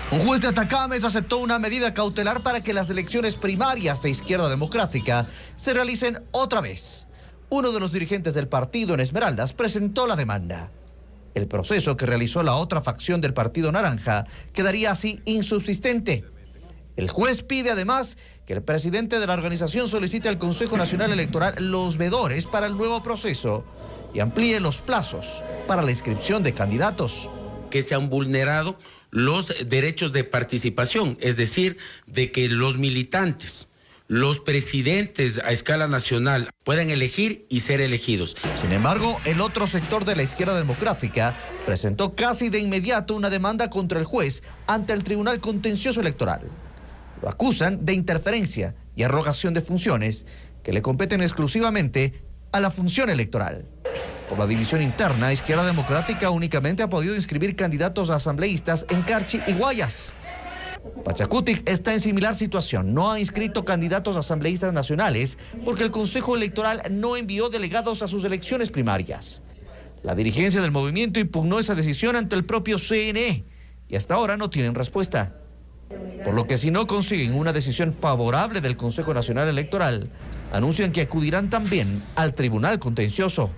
Un juez de Atacames aceptó una medida cautelar para que las elecciones primarias de Izquierda Democrática se realicen otra vez. Uno de los dirigentes del partido en Esmeraldas presentó la demanda. El proceso que realizó la otra facción del Partido Naranja quedaría así insubsistente. El juez pide además que el presidente de la organización solicite al Consejo Nacional Electoral los veedores para el nuevo proceso y amplíe los plazos para la inscripción de candidatos. Que se han vulnerado los derechos de participación, es decir, de que los militantes, los presidentes a escala nacional puedan elegir y ser elegidos. Sin embargo, el otro sector de la Izquierda Democrática presentó casi de inmediato una demanda contra el juez ante el Tribunal Contencioso Electoral. Lo acusan de interferencia y arrogación de funciones que le competen exclusivamente a la función electoral. Por la división interna, Izquierda Democrática únicamente ha podido inscribir candidatos a asambleístas en Carchi y Guayas. Pachacutic está en similar situación. No ha inscrito candidatos a asambleístas nacionales porque el Consejo Electoral no envió delegados a sus elecciones primarias. La dirigencia del movimiento impugnó esa decisión ante el propio CNE y hasta ahora no tienen respuesta. Por lo que si no consiguen una decisión favorable del Consejo Nacional Electoral, anuncian que acudirán también al Tribunal Contencioso.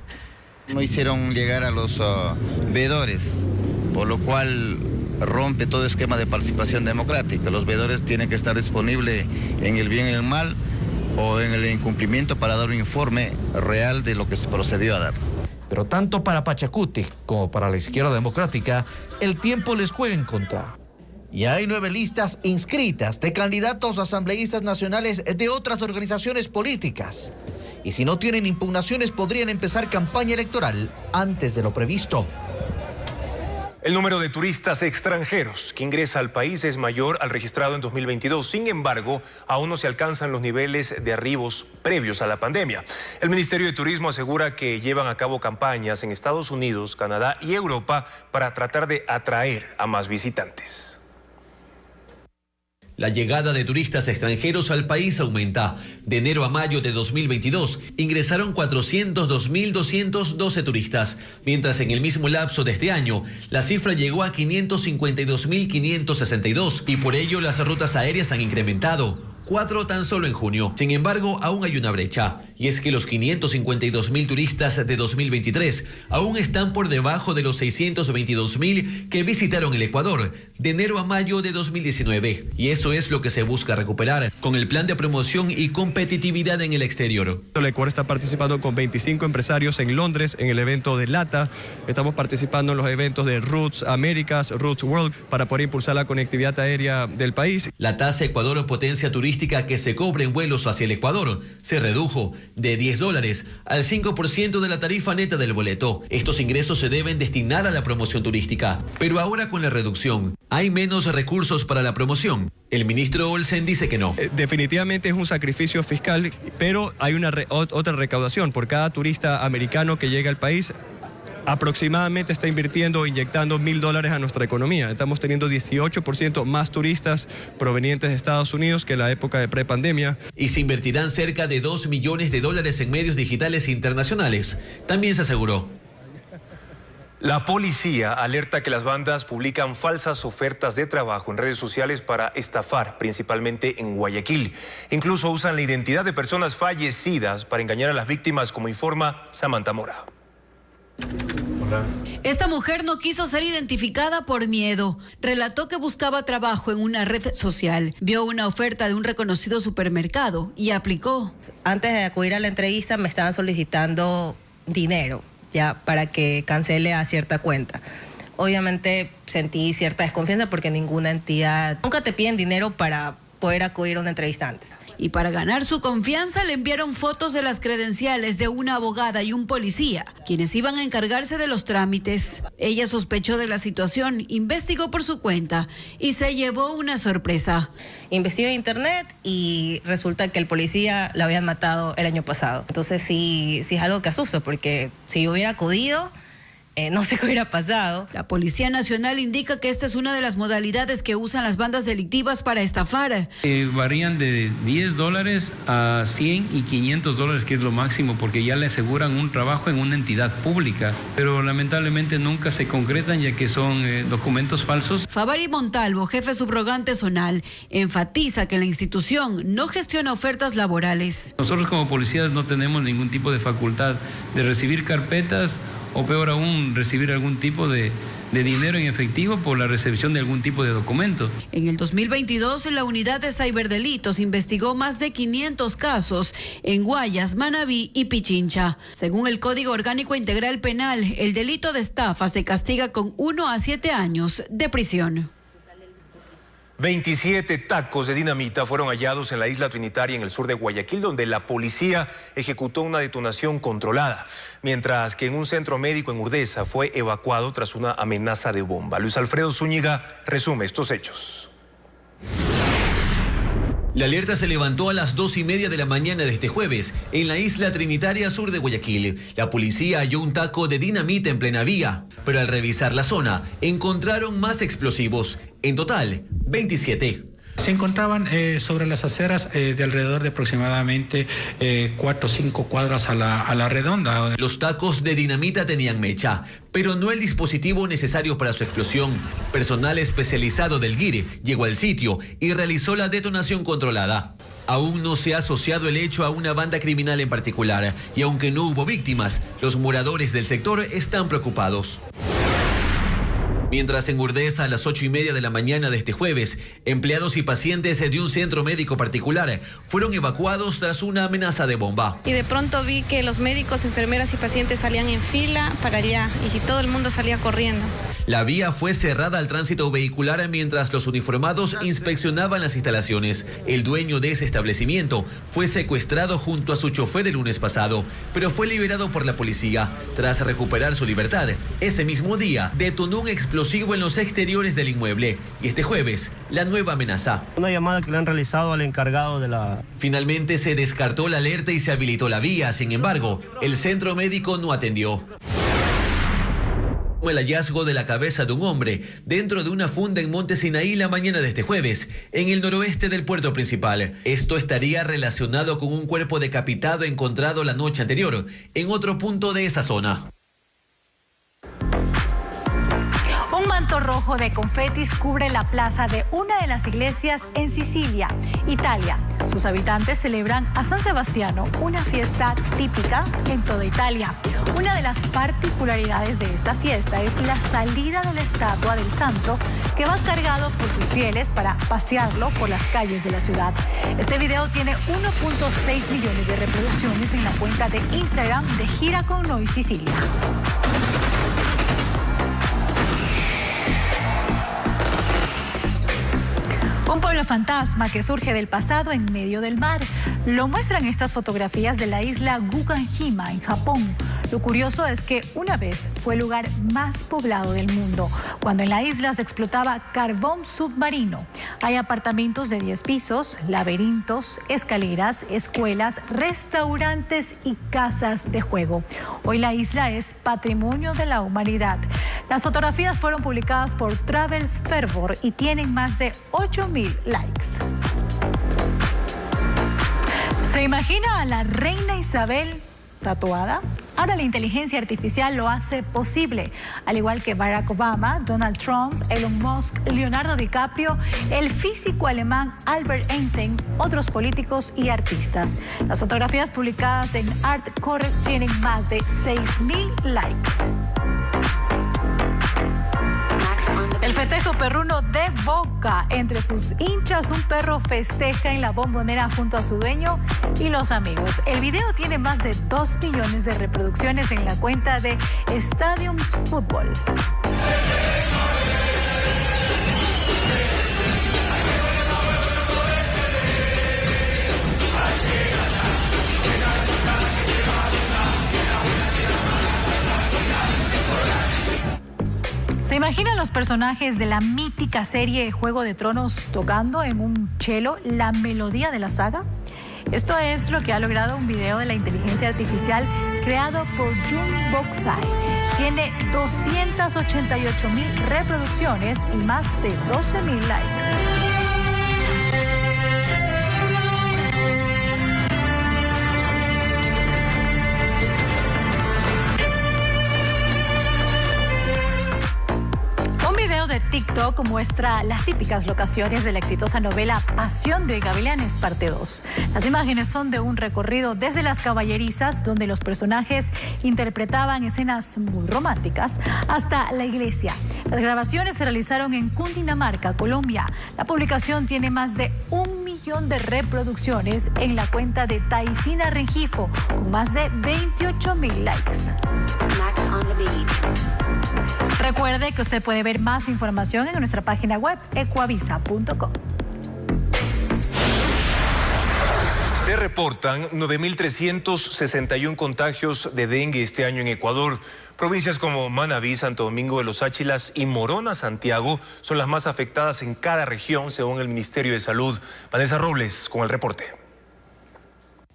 No hicieron llegar a los veedores, por lo cual rompe todo esquema de participación democrática. Los veedores tienen que estar disponibles en el bien y el mal o en el incumplimiento para dar un informe real de lo que se procedió a dar. Pero tanto para Pachacutic como para la Izquierda Democrática, el tiempo les juega en contra. Y hay 9 listas inscritas de candidatos a asambleístas nacionales de otras organizaciones políticas. Y si no tienen impugnaciones, podrían empezar campaña electoral antes de lo previsto. El número de turistas extranjeros que ingresa al país es mayor al registrado en 2022. Sin embargo, aún no se alcanzan los niveles de arribos previos a la pandemia. El Ministerio de Turismo asegura que llevan a cabo campañas en Estados Unidos, Canadá y Europa para tratar de atraer a más visitantes. La llegada de turistas extranjeros al país aumenta. De enero a mayo de 2022 ingresaron 402.212 turistas, mientras en el mismo lapso de este año la cifra llegó a 552.562 y por ello las rutas aéreas han incrementado. 4 tan solo en junio. Sin embargo, aún hay una brecha, y es que los 552.000 turistas de 2023 aún están por debajo de los 622.000 que visitaron el Ecuador de enero a mayo de 2019. Y eso es lo que se busca recuperar con el plan de promoción y competitividad en el exterior. El Ecuador está participando con 25 empresarios en Londres en el evento de LATA. Estamos participando en los eventos de Roots Américas, Roots World, para poder impulsar la conectividad aérea del país. La tasa Ecuador Potencia Turística que se cobra en vuelos hacia el Ecuador se redujo de $10 al 5% de la tarifa neta del boleto. Estos ingresos se deben destinar a la promoción turística, pero ahora con la reducción, ¿hay menos recursos para la promoción? El ministro Olsen dice que no. Definitivamente es un sacrificio fiscal, pero hay otra recaudación. Por cada turista americano que llega al país, aproximadamente está inyectando $1.000 a nuestra economía. Estamos teniendo 18% más turistas provenientes de Estados Unidos que en la época de prepandemia. Y se invertirán cerca de $2 millones en medios digitales internacionales. También se aseguró. La policía alerta que las bandas publican falsas ofertas de trabajo en redes sociales para estafar, principalmente en Guayaquil. Incluso usan la identidad de personas fallecidas para engañar a las víctimas, como informa Samantha Mora. Esta mujer no quiso ser identificada por miedo. Relató que buscaba trabajo en una red social. Vio una oferta de un reconocido supermercado y aplicó. Antes de acudir a la entrevista me estaban solicitando dinero ya para que cancele a cierta cuenta. Obviamente sentí cierta desconfianza porque ninguna entidad nunca te piden dinero para poder acudir a una entrevista antes. Y para ganar su confianza le enviaron fotos de las credenciales de una abogada y un policía, quienes iban a encargarse de los trámites. Ella sospechó de la situación, investigó por su cuenta y se llevó una sorpresa. Investigué en internet y resulta que el policía lo habían matado el año pasado. Entonces sí es algo que asusta, porque si yo hubiera acudido, no sé qué hubiera pasado. La Policía Nacional indica que esta es una de las modalidades que usan las bandas delictivas para estafar. Varían de $10 a $100 y $500, que es lo máximo, porque ya le aseguran un trabajo en una entidad pública, pero lamentablemente nunca se concretan ya que son documentos falsos. Fabari Montalvo, jefe subrogante zonal, enfatiza que la institución no gestiona ofertas laborales. Nosotros como policías no tenemos ningún tipo de facultad de recibir carpetas o peor aún recibir algún tipo de dinero en efectivo por la recepción de algún tipo de documento. En el 2022, la unidad de ciberdelitos investigó más de 500 casos en Guayas, Manabí y Pichincha. Según el Código Orgánico Integral Penal, el delito de estafa se castiga con 1 a 7 años de prisión. 27 tacos de dinamita fueron hallados en la isla Trinitaria en el sur de Guayaquil, donde la policía ejecutó una detonación controlada, mientras que en un centro médico en Urdesa fue evacuado tras una amenaza de bomba. Luis Alfredo Zúñiga resume estos hechos. La alerta se levantó a las 2:30 de la mañana de este jueves en la isla Trinitaria sur de Guayaquil. La policía halló un taco de dinamita en plena vía, pero al revisar la zona encontraron más explosivos. En total, 27. Se encontraban sobre las aceras de alrededor de aproximadamente 4 o 5 cuadras a la redonda. Los tacos de dinamita tenían mecha, pero no el dispositivo necesario para su explosión. Personal especializado del GIRE llegó al sitio y realizó la detonación controlada. Aún no se ha asociado el hecho a una banda criminal en particular, y aunque no hubo víctimas, los moradores del sector están preocupados. Mientras en Urdesa a las 8:30 de la mañana de este jueves, empleados y pacientes de un centro médico particular fueron evacuados tras una amenaza de bomba. Y de pronto vi que los médicos, enfermeras y pacientes salían en fila para allá y todo el mundo salía corriendo. La vía fue cerrada al tránsito vehicular mientras los uniformados inspeccionaban las instalaciones. El dueño de ese establecimiento fue secuestrado junto a su chofer el lunes pasado, pero fue liberado por la policía. Tras recuperar su libertad, ese mismo día detonó un explosivo en los exteriores del inmueble y este jueves la nueva amenaza. Una llamada que le han realizado al encargado de la... Finalmente se descartó la alerta y se habilitó la vía. Sin embargo, el centro médico no atendió. El hallazgo de la cabeza de un hombre dentro de una funda en Monte Sinaí la mañana de este jueves, en el noroeste del puerto principal. Esto estaría relacionado con un cuerpo decapitado encontrado la noche anterior en otro punto de esa zona. Un manto rojo de confetis cubre la plaza de una de las iglesias en Sicilia, Italia. Sus habitantes celebran a San Sebastiano, una fiesta típica en toda Italia. Una de las particularidades de esta fiesta es la salida de la estatua del santo, que va cargado por sus fieles para pasearlo por las calles de la ciudad. Este video tiene 1.6 millones de reproducciones en la cuenta de Instagram de Gira con Noi Sicilia. Un pueblo fantasma que surge del pasado en medio del mar. Lo muestran estas fotografías de la isla Guganhima, en Japón. Lo curioso es que una vez fue el lugar más poblado del mundo, cuando en la isla se explotaba carbón submarino. Hay apartamentos de 10 pisos, laberintos, escaleras, escuelas, restaurantes y casas de juego. Hoy la isla es patrimonio de la humanidad. Las fotografías fueron publicadas por Travels Fervor y tienen más de 8.000 likes. ¿Se imagina a la reina Isabel tatuada? Ahora la inteligencia artificial lo hace posible, al igual que Barack Obama, Donald Trump, Elon Musk, Leonardo DiCaprio, el físico alemán Albert Einstein, otros políticos y artistas. Las fotografías publicadas en Artcore tienen más de 6.000 likes. El festejo perruno de Boca. Entre sus hinchas, un perro festeja en la Bombonera junto a su dueño y los amigos. El video tiene más de 2 millones de reproducciones en la cuenta de Stadiums Fútbol. ¿Se imaginan los personajes de la mítica serie Juego de Tronos tocando en un cello la melodía de la saga? Esto es lo que ha logrado un video de la inteligencia artificial creado por Jun Boksai. tiene 288.000 reproducciones y más de 12.000 likes. De TikTok muestra las típicas locaciones de la exitosa novela Pasión de Gavilanes, parte 2. Las imágenes son de un recorrido desde las caballerizas, donde los personajes interpretaban escenas muy románticas, hasta la iglesia. Las grabaciones se realizaron en Cundinamarca, Colombia. La publicación tiene más de 1 millón de reproducciones en la cuenta de Taisina Rengifo, con más de 28.000 likes. Recuerde que usted puede ver más información en nuestra página web ecuavisa.com. Se reportan 9.361 contagios de dengue este año en Ecuador. Provincias como Manabí, Santo Domingo de los Áchilas y Morona, Santiago, son las más afectadas en cada región, según el Ministerio de Salud. Vanessa Robles con el reporte.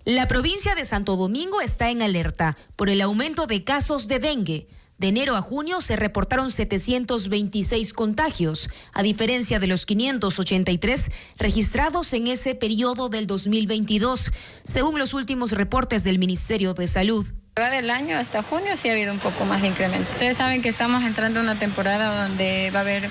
La provincia de Santo Domingo está en alerta por el aumento de casos de dengue. De enero a junio se reportaron 726 contagios, a diferencia de los 583 registrados en ese periodo del 2022, según los últimos reportes del Ministerio de Salud. Del año hasta junio sí ha habido un poco más de incremento. Ustedes saben que estamos entrando en una temporada donde va a haber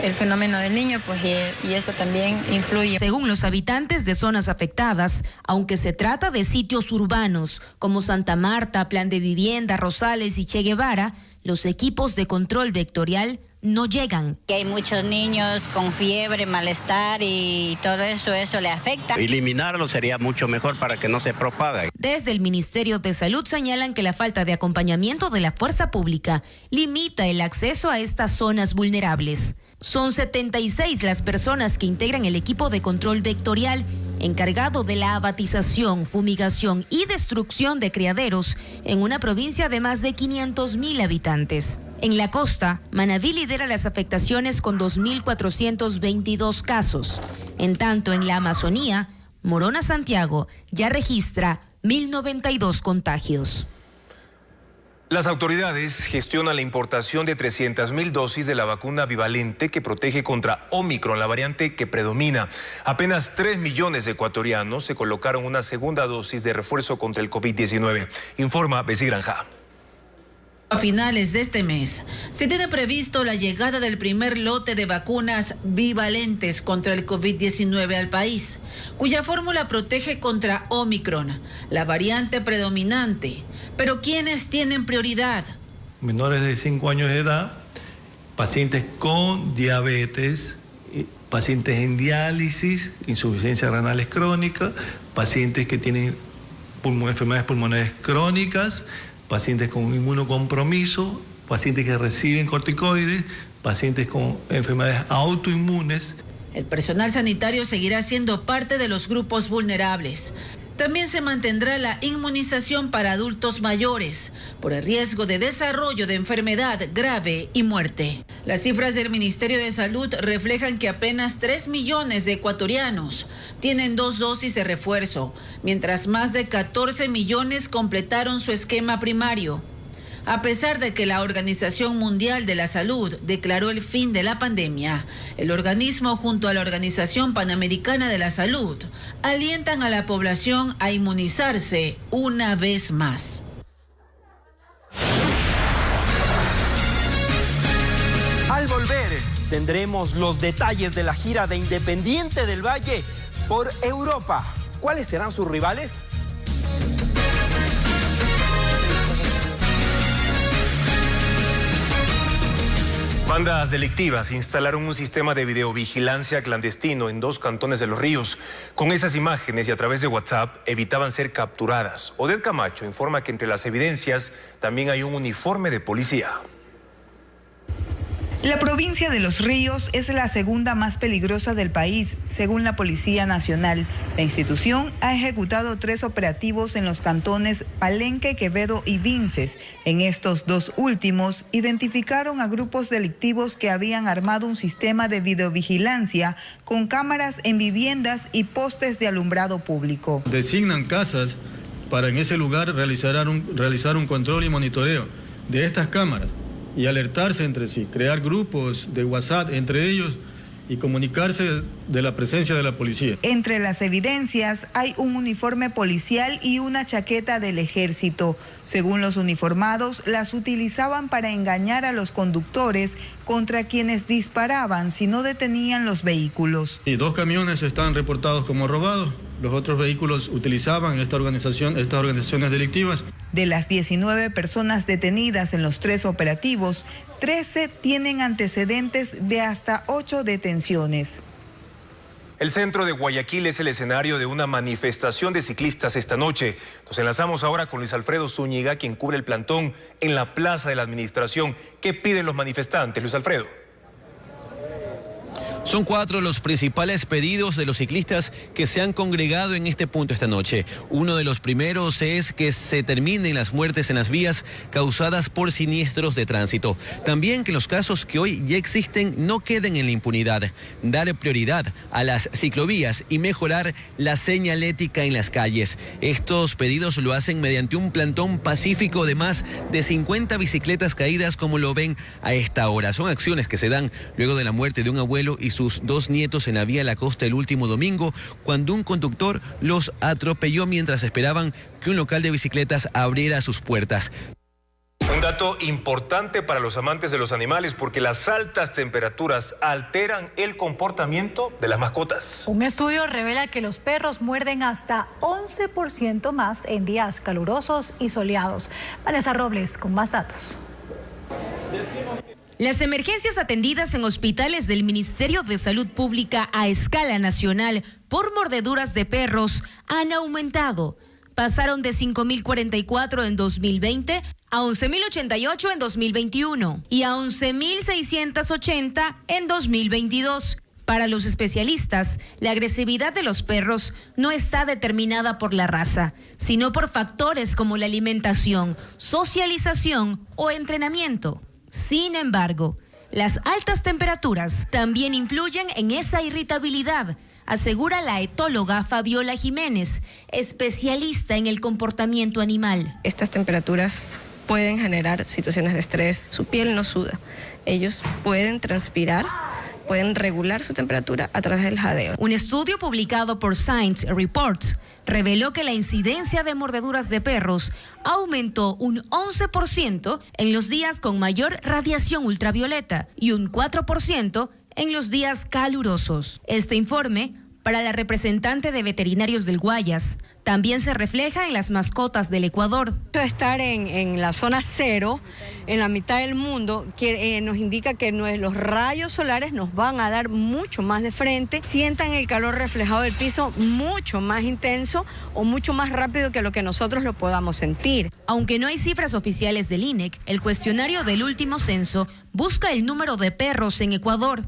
el fenómeno del niño, pues y eso también influye. Según los habitantes de zonas afectadas, aunque se trata de sitios urbanos como Santa Marta, Plan de Vivienda, Rosales y Che Guevara, los equipos de control vectorial no llegan. Hay muchos niños con fiebre, malestar y todo eso le afecta. Eliminarlo sería mucho mejor para que no se propague. Desde el Ministerio de Salud señalan que la falta de acompañamiento de la fuerza pública limita el acceso a estas zonas vulnerables. Son 76 las personas que integran el equipo de control vectorial encargado de la abatización, fumigación y destrucción de criaderos en una provincia de más de 500.000 habitantes. En la costa, Manabí lidera las afectaciones con 2.422 casos. En tanto, en la Amazonía, Morona, Santiago ya registra 1.092 contagios. Las autoridades gestionan la importación de 300.000 dosis de la vacuna bivalente que protege contra Omicron, la variante que predomina. Apenas 3 millones de ecuatorianos se colocaron una segunda dosis de refuerzo contra el COVID-19, informa Bessie Granja. A finales de este mes, se tiene previsto la llegada del primer lote de vacunas bivalentes contra el COVID-19 al país, cuya fórmula protege contra Omicron, la variante predominante. Pero ¿quiénes tienen prioridad? Menores de 5 años de edad, pacientes con diabetes, pacientes en diálisis, insuficiencia renales crónica, pacientes que tienen enfermedades pulmonares crónicas, pacientes con inmunocompromiso, pacientes que reciben corticoides, pacientes con enfermedades autoinmunes. El personal sanitario seguirá siendo parte de los grupos vulnerables. También se mantendrá la inmunización para adultos mayores por el riesgo de desarrollo de enfermedad grave y muerte. Las cifras del Ministerio de Salud reflejan que apenas 3 millones de ecuatorianos tienen 2 dosis de refuerzo, mientras más de 14 millones completaron su esquema primario. A pesar de que la Organización Mundial de la Salud declaró el fin de la pandemia, el organismo junto a la Organización Panamericana de la Salud alientan a la población a inmunizarse una vez más. Al volver, tendremos los detalles de la gira de Independiente del Valle por Europa. ¿Cuáles serán sus rivales? Bandas delictivas instalaron un sistema de videovigilancia clandestino en 2 cantones de Los Ríos. Con esas imágenes y a través de WhatsApp evitaban ser capturadas. Odette Camacho informa que entre las evidencias también hay un uniforme de policía. La provincia de Los Ríos es la segunda más peligrosa del país, según la Policía Nacional. La institución ha ejecutado 3 operativos en los cantones Palenque, Quevedo y Vinces. En estos 2 últimos, identificaron a grupos delictivos que habían armado un sistema de videovigilancia con cámaras en viviendas y postes de alumbrado público. Designan casas para en ese lugar realizar un control y monitoreo. de estas cámaras y alertarse entre sí, crear grupos de WhatsApp entre ellos y comunicarse de la presencia de la policía. Entre las evidencias hay un uniforme policial y una chaqueta del ejército. Según los uniformados, las utilizaban para engañar a los conductores contra quienes disparaban si no detenían los vehículos. Y 2 camiones están reportados como robados. Los otros vehículos utilizaban estas organizaciones delictivas. De las 19 personas detenidas en los 3 operativos, 13 tienen antecedentes de hasta 8 detenciones. El centro de Guayaquil es el escenario de una manifestación de ciclistas esta noche. Nos enlazamos ahora con Luis Alfredo Zúñiga, quien cubre el plantón en la Plaza de la Administración. ¿Qué piden los manifestantes, Luis Alfredo? Son 4 los principales pedidos de los ciclistas que se han congregado en este punto esta noche. Uno de los primeros es que se terminen las muertes en las vías causadas por siniestros de tránsito. También que los casos que hoy ya existen no queden en la impunidad. Dar prioridad a las ciclovías y mejorar la señalética en las calles. Estos pedidos lo hacen mediante un plantón pacífico de más de 50 bicicletas caídas, como lo ven a esta hora. Son acciones que se dan luego de la muerte de un abuelo y sus 2 nietos en la vía La Costa el último domingo, cuando un conductor los atropelló mientras esperaban que un local de bicicletas abriera sus puertas. Un dato importante para los amantes de los animales, porque las altas temperaturas alteran el comportamiento de las mascotas. Un estudio revela que los perros muerden hasta 11% más en días calurosos y soleados. Vanessa Robles con más datos. Las emergencias atendidas en hospitales del Ministerio de Salud Pública a escala nacional por mordeduras de perros han aumentado. Pasaron de 5.044 en 2020 a 11.088 en 2021 y a 11.680 en 2022. Para los especialistas, la agresividad de los perros no está determinada por la raza, sino por factores como la alimentación, socialización o entrenamiento. Sin embargo, las altas temperaturas también influyen en esa irritabilidad, asegura la etóloga Fabiola Jiménez, especialista en el comportamiento animal. Estas temperaturas pueden generar situaciones de estrés. Su piel no suda. Ellos pueden transpirar, pueden regular su temperatura a través del jadeo. Un estudio publicado por Science Reports reveló que la incidencia de mordeduras de perros aumentó un 11% en los días con mayor radiación ultravioleta y un 4% en los días calurosos. Este informe, para la representante de veterinarios del Guayas, también se refleja en las mascotas del Ecuador. Estar en la zona cero, en la mitad del mundo, nos indica que los rayos solares nos van a dar mucho más de frente, sientan el calor reflejado del piso mucho más intenso o mucho más rápido que lo que nosotros lo podamos sentir. Aunque no hay cifras oficiales del INEC, el cuestionario del último censo busca el número de perros en Ecuador.